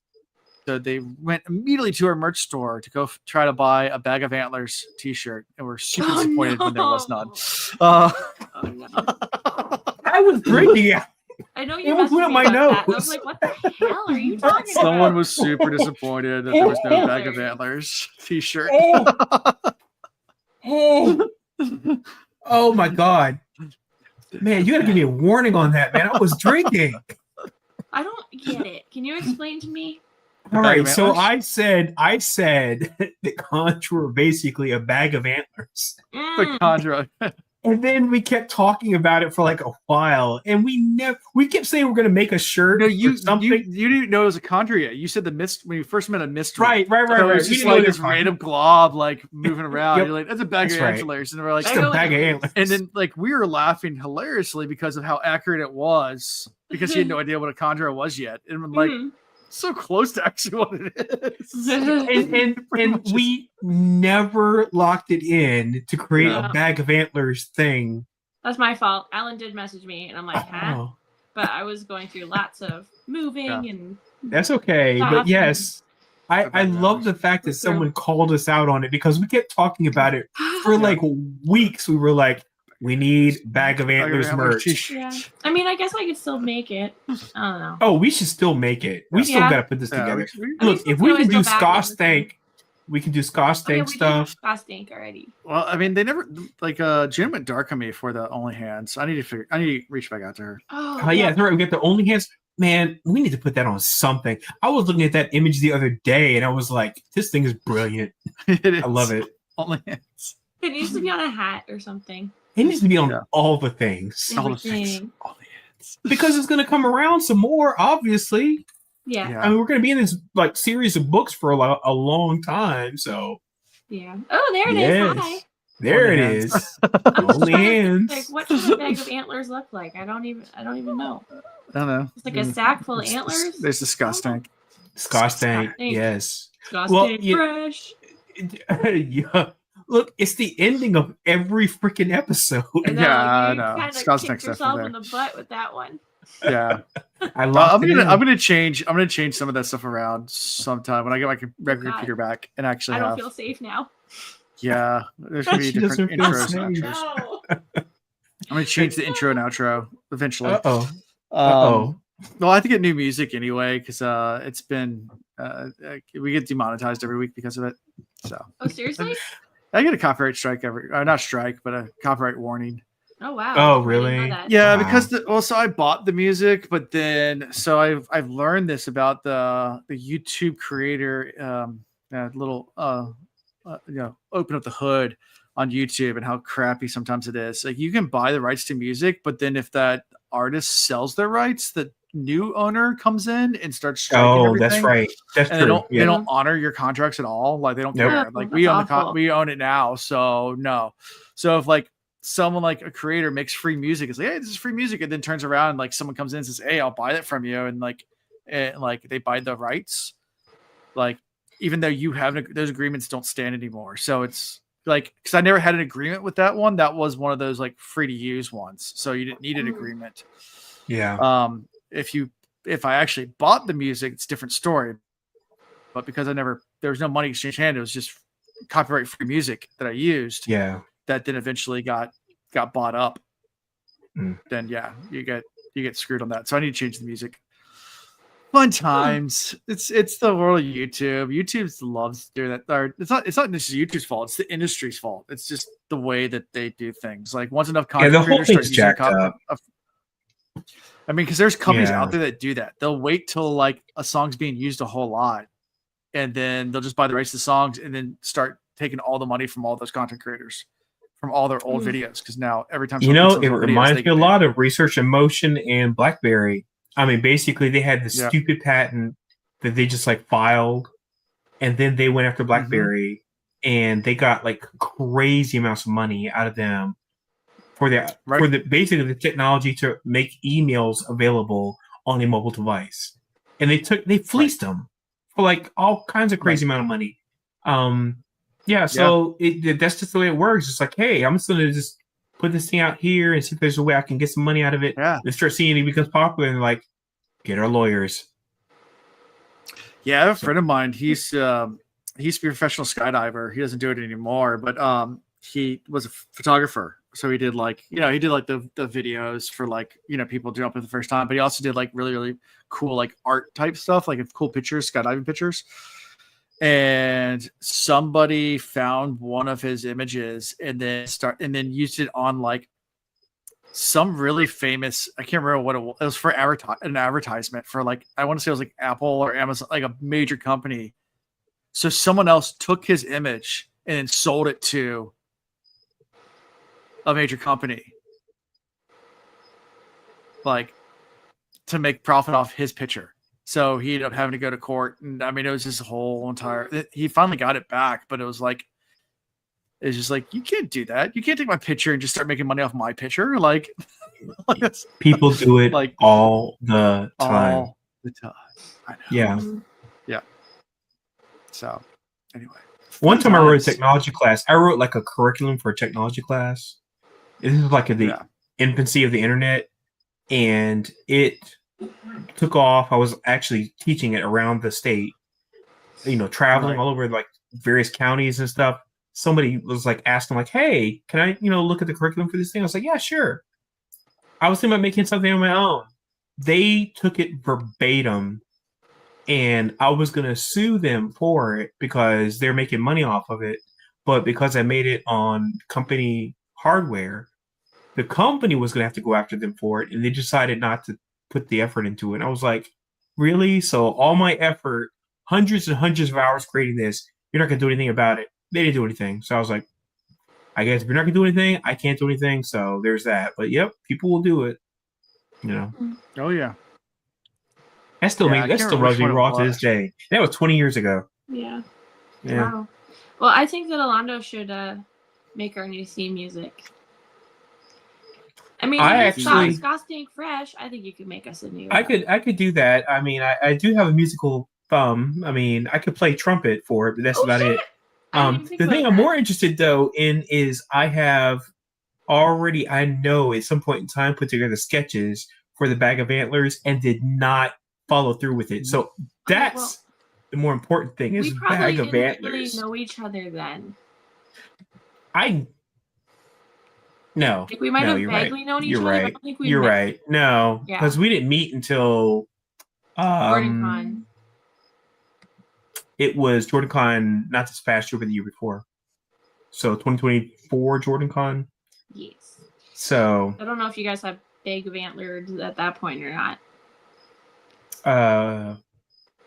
[SPEAKER 1] they went immediately to our merch store to go try to buy a Bag of Antlers t-shirt, and were super disappointed when there was none.
[SPEAKER 3] I was drinking.
[SPEAKER 2] I know you.
[SPEAKER 3] It was one of my notes.
[SPEAKER 2] I was like, "What the hell are you talking about?"
[SPEAKER 1] Someone was super disappointed that there was no Bag of Antlers t-shirt.
[SPEAKER 3] Oh my God, man! You got to give me a warning on that, man. I was drinking.
[SPEAKER 2] I don't get it. Can you explain to me?
[SPEAKER 3] All right, so I said that Contra were basically a bag of antlers.
[SPEAKER 1] The Contra.
[SPEAKER 3] And then we kept talking about it for like a while, and we kept saying we're going to make a shirt.
[SPEAKER 1] No, you didn't know it was a Contra yet. You said the mist when you first met a mystery.
[SPEAKER 3] Right.
[SPEAKER 1] It was just like this random glob like moving around. Yep. You're like, that's a bag of antlers, and we're like,
[SPEAKER 3] just a bag of antlers.
[SPEAKER 1] And then like we were laughing hilariously because of how accurate it was, because he had no idea what a Contra was yet, and I'm like. So close to actually what it is.
[SPEAKER 3] and we never locked it in to create a bag of antlers thing.
[SPEAKER 2] That's my fault. Alan did message me, and I'm like, huh? But I was going through lots of moving and.
[SPEAKER 3] That's okay, but yes. I love the fact that someone called us out on it because we kept talking about it for like weeks. We were like, we need Bag of Antlers merch.
[SPEAKER 2] Yeah. I mean, I guess I could still make it. I don't know.
[SPEAKER 3] Oh, we should still make it. We still got to put this together. Look, if we can do Scotch Stank, we can do Scotch Stank stuff.
[SPEAKER 2] Scotch Stank already.
[SPEAKER 1] Well, I mean, they never Jen went dark on me for the OnlyHands. I need to reach back out to her.
[SPEAKER 3] Oh yeah, that's right. We get the OnlyHands. Man, we need to put that on something. I was looking at that image the other day, and I was like, this thing is brilliant. I love it.
[SPEAKER 1] OnlyHands.
[SPEAKER 2] It needs to be on a hat or something.
[SPEAKER 3] It needs to be on all the things.
[SPEAKER 1] All the things.
[SPEAKER 3] Because it's going to come around some more, obviously.
[SPEAKER 2] Yeah.
[SPEAKER 3] I mean, we're going to be in this like series of books for a long time, so.
[SPEAKER 2] Yeah. Oh, there it is. Hi.
[SPEAKER 3] There it is. Only hands.
[SPEAKER 2] Like, what does a bag of antlers look like? I don't even know.
[SPEAKER 1] I don't know.
[SPEAKER 2] It's like a sack full of antlers.
[SPEAKER 1] There's the Scotch Tank.
[SPEAKER 3] Scotch Tank. Yes.
[SPEAKER 2] Scotch Tank fresh.
[SPEAKER 3] Yeah. Look, it's the ending of every freaking episode.
[SPEAKER 1] I know.
[SPEAKER 2] Kind of kicked yourself in the butt with that one.
[SPEAKER 1] Yeah, I'm gonna change some of that stuff around sometime when I get my regular computer back and actually.
[SPEAKER 2] I don't feel safe now.
[SPEAKER 1] Yeah, there's gonna be different intros and outros. I'm gonna change the intro and outro eventually. Well, I have to get new music anyway because it's been we get demonetized every week because of it. So.
[SPEAKER 2] Oh, seriously?
[SPEAKER 1] I get a copyright strike not strike, but a copyright warning.
[SPEAKER 2] Oh wow!
[SPEAKER 3] Oh really?
[SPEAKER 1] Yeah,
[SPEAKER 3] wow.
[SPEAKER 1] because so I bought the music, but then so I've learned this about the YouTube creator little open up the hood on YouTube and how crappy sometimes it is. Like you can buy the rights to music, but then if that artist sells their rights, the new owner comes in and starts striking everything.
[SPEAKER 3] That's right. That's
[SPEAKER 1] and
[SPEAKER 3] true.
[SPEAKER 1] They don't honor your contracts at all. Like they don't care. Like we own we own it now, so no. So if like someone like a creator makes free music, it's like, hey, this is free music, and then turns around and like someone comes in and says, hey, I'll buy that from you, and like they buy the rights, like even though you have those agreements don't stand anymore. So it's like, because I never had an agreement with that one. That was one of those like free to use ones, so you didn't need an agreement.
[SPEAKER 3] Yeah.
[SPEAKER 1] If I actually bought the music, it's a different story. But because there was no money exchange handed, it was just copyright free music that I used.
[SPEAKER 3] Yeah.
[SPEAKER 1] That then eventually got bought up. Then yeah, you get screwed on that. So I need to change the music. Fun times. It's the world of YouTube. YouTube loves doing that. Or it's not necessarily YouTube's fault. It's the industry's fault. It's just the way that they do things. Like once enough content creators start using content. I mean, because there's companies out there that do that. They'll wait till like a song's being used a whole lot, and then they'll just buy the rights to the songs and then start taking all the money from all those content creators from all their old videos. Because now every time
[SPEAKER 3] it reminds me a lot of Research in Motion and BlackBerry. I mean, basically they had this stupid patent that they just like filed, and then they went after BlackBerry and they got like crazy amounts of money out of them for basically the technology to make emails available on a mobile device, and they fleeced them for like all kinds of crazy amount of money. So that's just the way it works. It's like, hey, I'm just gonna just put this thing out here and see if there's a way I can get some money out of it.
[SPEAKER 1] Yeah,
[SPEAKER 3] and start seeing it becomes popular and like get our lawyers.
[SPEAKER 1] Yeah, I have a friend of mine. He used to be a professional skydiver. He doesn't do it anymore, but he was a photographer. So he did like, the videos for like, people jumping the first time, but he also did like really, really cool, like art type stuff, like cool pictures, skydiving pictures. And somebody found one of his images and then used it on like some really famous, I can't remember what it was for an advertisement for like, I want to say it was like Apple or Amazon, like a major company. So someone else took his image and then sold it to a major company, like to make profit off his picture. So he ended up having to go to court, and I mean, it was just a whole entire. He finally got it back, but it was just like you can't do that. You can't take my picture and just start making money off my picture. Like
[SPEAKER 3] people do it like all the time.
[SPEAKER 1] All the time. I know.
[SPEAKER 3] Yeah.
[SPEAKER 1] Yeah. So anyway,
[SPEAKER 3] one time I wrote a technology class. I wrote like a curriculum for a technology class. This is like the infancy of the internet, and it took off. I was actually teaching it around the state, traveling all over like various counties and stuff. Somebody was like asking like, hey, can I, look at the curriculum for this thing? I was like, yeah, sure. I was thinking about making something on my own. They took it verbatim, and I was going to sue them for it because they're making money off of it. But because I made it on company hardware, the company was going to have to go after them for it, and they decided not to put the effort into it. And I was like, really? So all my effort, hundreds and hundreds of hours creating this, you're not going to do anything about it? They didn't do anything. So I was like, I guess if you're not going to do anything, I can't do anything. So there's that. But yep, people will do it.
[SPEAKER 1] Oh yeah.
[SPEAKER 3] That still rubs me raw to this day. That was 20 years ago.
[SPEAKER 2] Yeah. Wow. Well, I think that Alando should make our new theme music. I mean, Scott's staying fresh. I think you could make us a new.
[SPEAKER 3] I could do that. I mean, I do have a musical thumb. I mean, I could play trumpet for it, but that's about it. The thing I'm more interested though in is I have already, I know at some point in time, put together sketches for the Bag of Antlers and did not follow through with it. So that's the more important thing is Bag of Antlers.
[SPEAKER 2] We really know each other then.
[SPEAKER 3] No.
[SPEAKER 2] Like we might have vaguely known each other.
[SPEAKER 3] Right.
[SPEAKER 2] But I don't think
[SPEAKER 3] you're right. No, because we didn't meet until
[SPEAKER 2] JordanCon.
[SPEAKER 3] It was JordanCon, not this past year, but the year before. So 2024 JordanCon.
[SPEAKER 2] Yes.
[SPEAKER 3] So
[SPEAKER 2] I don't know if you guys have big antlers at that point or not.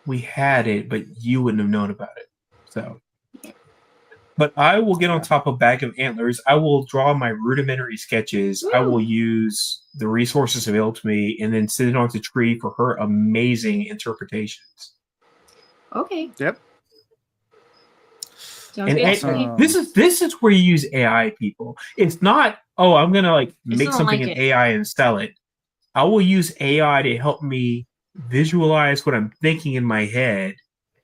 [SPEAKER 3] We had it, but you wouldn't have known about it. So, but I will get on top of Bag of Antlers. I will draw my rudimentary sketches. Woo! I will use the resources available to me, and then send it on to Tree for her amazing interpretations.
[SPEAKER 2] Okay.
[SPEAKER 1] Yep.
[SPEAKER 3] And this is where you use AI, people. It's not, oh, I'm gonna like make something in AI and sell it. I will use AI to help me visualize what I'm thinking in my head,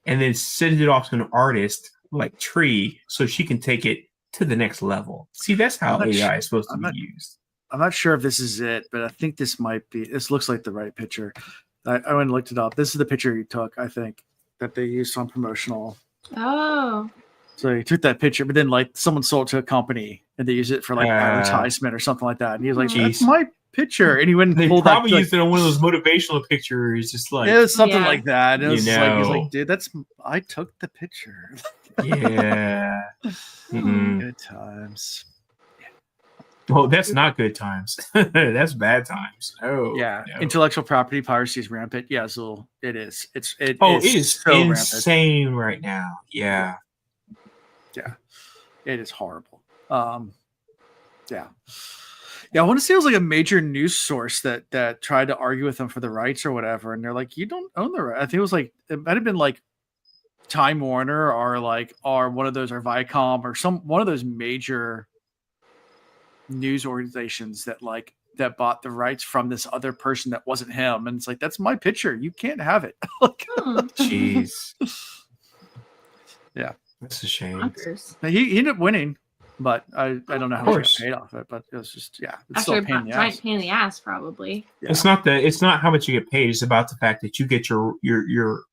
[SPEAKER 3] and then send it off to an artist like Tree so she can take it to the next level. See, that's how AI is supposed to be used.
[SPEAKER 1] I'm not sure if this is it, but I think this might be. This looks like the right picture. I went and looked it up. This is the picture you took, I think, that they used on promotional.
[SPEAKER 2] Oh.
[SPEAKER 1] So he took that picture, but then like someone sold it to a company and they use it for like advertisement or something like that. And he was like, "That's my picture." And he went and pulled that.
[SPEAKER 3] Probably used it on one of those motivational pictures, just like
[SPEAKER 1] it was something like that. It was
[SPEAKER 3] like
[SPEAKER 1] he's like, "Dude, I took the picture."
[SPEAKER 3] Yeah.
[SPEAKER 1] Good times.
[SPEAKER 3] Well, that's not good times. That's bad times. Oh,
[SPEAKER 1] yeah.
[SPEAKER 3] No.
[SPEAKER 1] Intellectual property piracy is rampant. Yeah, so it is. It
[SPEAKER 3] is
[SPEAKER 1] so
[SPEAKER 3] insane right now. Yeah.
[SPEAKER 1] Yeah. It is horrible. Yeah. Yeah, I want to say it was like a major news source that tried to argue with them for the rights or whatever, and they're like, "You don't own the right." I think it was like it might have been like Time Warner or one of those, or Viacom or one of those major news organizations that bought the rights from this other person that wasn't him, and it's like, that's my picture, you can't have it.
[SPEAKER 3] Jeez.
[SPEAKER 1] Yeah,
[SPEAKER 3] that's a shame.
[SPEAKER 1] He ended up winning, but I don't know how much he paid off it, but it was just it's still a pain in the ass.
[SPEAKER 2] Pain in the ass, probably.
[SPEAKER 3] Yeah. It's not how much you get paid, it's about the fact that you get your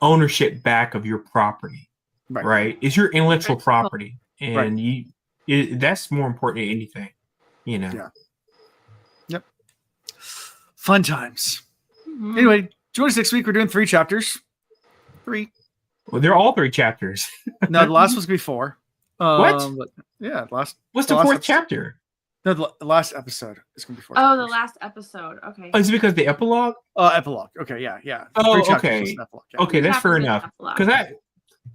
[SPEAKER 3] ownership back of your property, right? It's your intellectual property, and that's more important than anything,
[SPEAKER 1] Yeah. Yep. Fun times. Mm-hmm. Anyway, join us next week. We're doing 3 chapters. 3.
[SPEAKER 3] Well, they're all 3 chapters.
[SPEAKER 1] No, the last was before.
[SPEAKER 3] What?
[SPEAKER 1] Yeah, last.
[SPEAKER 3] What's the 4th chapter?
[SPEAKER 1] No, the last episode is going to be 4.
[SPEAKER 2] Oh, the last episode. Okay.
[SPEAKER 3] Oh, is it because the epilogue?
[SPEAKER 1] Epilogue. Okay, yeah.
[SPEAKER 3] Oh, okay. Okay, that's fair enough. Because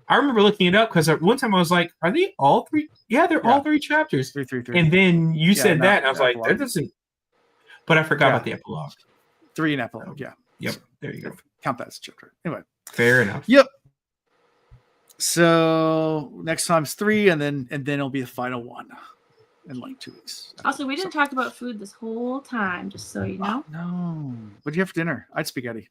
[SPEAKER 3] I remember looking it up because one time I was like, "Are they all 3? Yeah, they're all 3 chapters."
[SPEAKER 1] 3.
[SPEAKER 3] And then you said that, and I was like, "That doesn't." But I forgot about the epilogue.
[SPEAKER 1] 3 and epilogue. Yeah.
[SPEAKER 3] Yep. There you go.
[SPEAKER 1] Count that as a chapter. Anyway.
[SPEAKER 3] Fair enough.
[SPEAKER 1] Yep. So next time's 3, and then it'll be the final one in like 2 weeks.
[SPEAKER 2] Also, we didn't talk about food this whole time, just so you know.
[SPEAKER 1] No. What did you have for dinner? I had spaghetti.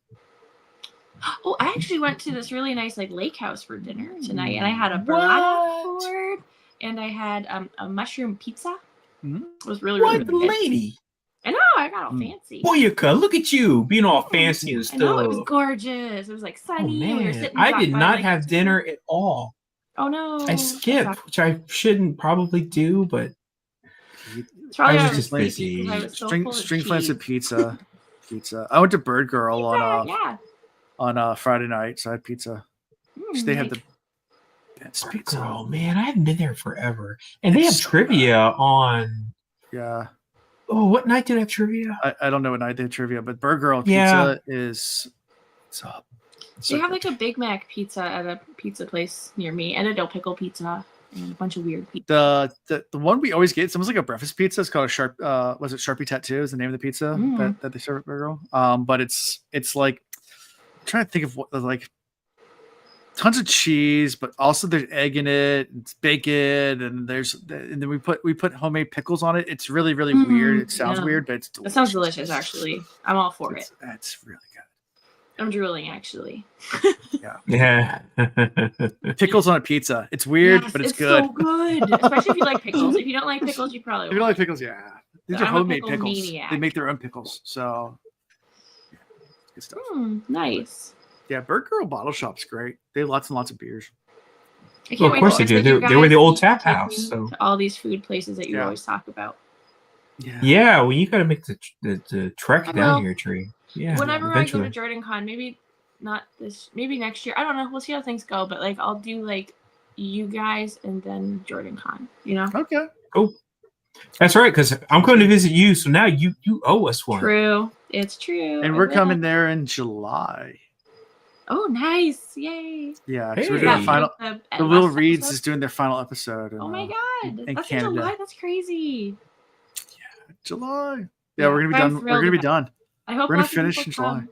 [SPEAKER 2] Oh, I actually went to this really nice lake house for dinner tonight, and I had a banana board, and I had a mushroom pizza.
[SPEAKER 1] Mm-hmm.
[SPEAKER 2] It was really good.
[SPEAKER 3] Lady?
[SPEAKER 2] I know, I got all fancy.
[SPEAKER 3] Boyaka, look at you being all fancy and stuff.
[SPEAKER 2] I know, it was gorgeous. It was like sunny.
[SPEAKER 3] Oh,
[SPEAKER 2] we were sitting
[SPEAKER 3] I did not have dinner at all.
[SPEAKER 2] Oh no.
[SPEAKER 3] I skipped, which I shouldn't probably do, but
[SPEAKER 2] I
[SPEAKER 3] was just busy.
[SPEAKER 1] String flancid pizza. I went to Bird Girl on Friday night, so I had pizza. They had the best pizza.
[SPEAKER 3] Girl, man, I haven't been there forever. And they have trivia on.
[SPEAKER 1] Yeah.
[SPEAKER 3] Oh, what night did they have trivia?
[SPEAKER 1] I don't know what night they have trivia, but Bird Girl pizza is what's up.
[SPEAKER 2] They have like a Big Mac pizza at a pizza place near me, and a dill pickle pizza, and a bunch of weird pizza.
[SPEAKER 1] The one we always get, it's almost like a breakfast pizza. It's called a was it Sharpie Tattoo is the name of the pizza that they serve at Bird Girl. But it's like, I'm trying to think of what, like, tons of cheese, but also there's egg in it, it's bacon, and then we put homemade pickles on it. It's really, really weird. It sounds weird, but it's delicious.
[SPEAKER 2] It sounds delicious, actually. I'm all for it.
[SPEAKER 1] That's really good.
[SPEAKER 2] I'm drooling, actually.
[SPEAKER 3] Yeah.
[SPEAKER 1] Pickles on a pizza. It's weird, but it's good.
[SPEAKER 2] So good. Especially if you like pickles. If you don't like pickles, you probably won't.
[SPEAKER 1] If you don't like pickles, these are homemade pickles. Maniac. They make their own pickles. So good stuff.
[SPEAKER 2] Nice.
[SPEAKER 1] Yeah, Bird Girl Bottle Shop's great. They have lots and lots of beers.
[SPEAKER 3] Well, of course they do. They were the old tap house. So
[SPEAKER 2] all these food places that you always talk about.
[SPEAKER 3] Yeah, well, you got to make the trek down here, Tree. Yeah.
[SPEAKER 2] Whenever I go to Jordan Con, maybe not this, maybe next year. I don't know. We'll see how things go. But like, I'll do like you guys and then Jordan Con. You know?
[SPEAKER 1] Okay.
[SPEAKER 3] Cool. That's right, because I'm going to visit you, so now you owe us one.
[SPEAKER 2] True. It's true.
[SPEAKER 1] And we're coming there in July.
[SPEAKER 2] Oh, nice. Yay.
[SPEAKER 1] Yeah, because we're doing the Will Reeds is doing their final episode.
[SPEAKER 2] Oh my God. That's in July. That's crazy.
[SPEAKER 1] Yeah, July. Yeah, we're going to be done. We're going to be done.
[SPEAKER 2] I hope
[SPEAKER 1] we're going to finish in July.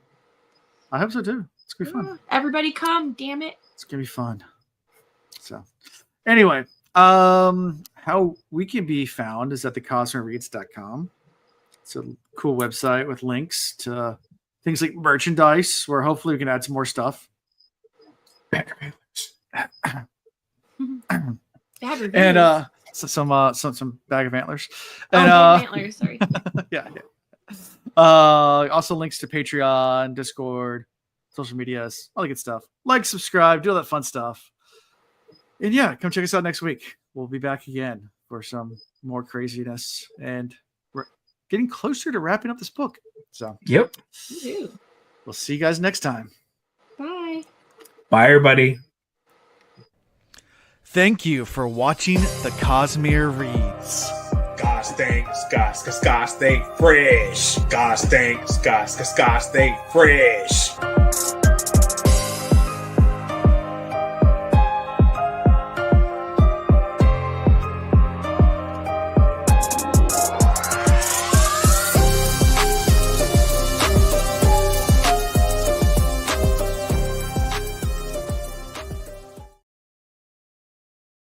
[SPEAKER 1] I hope so too. It's going to be fun.
[SPEAKER 2] Everybody come, damn it.
[SPEAKER 1] It's going to be fun. So, anyway, how we can be found is at thecosmoreads.com. It's a cool website with links to things like merchandise, where hopefully we can add some more stuff. And some bag of antlers. And
[SPEAKER 2] antlers, sorry.
[SPEAKER 1] yeah. Also links to Patreon, Discord, social medias, all the good stuff. Like, subscribe, do all that fun stuff. And yeah, come check us out next week. We'll be back again for some more craziness, and we're getting closer to wrapping up this book. So,
[SPEAKER 3] yep.
[SPEAKER 1] We'll see you guys next time.
[SPEAKER 2] Bye.
[SPEAKER 3] Bye, everybody.
[SPEAKER 1] Thank you for watching The Cosmere Reads.
[SPEAKER 4] Gosh dang fresh. Gosh dang fresh.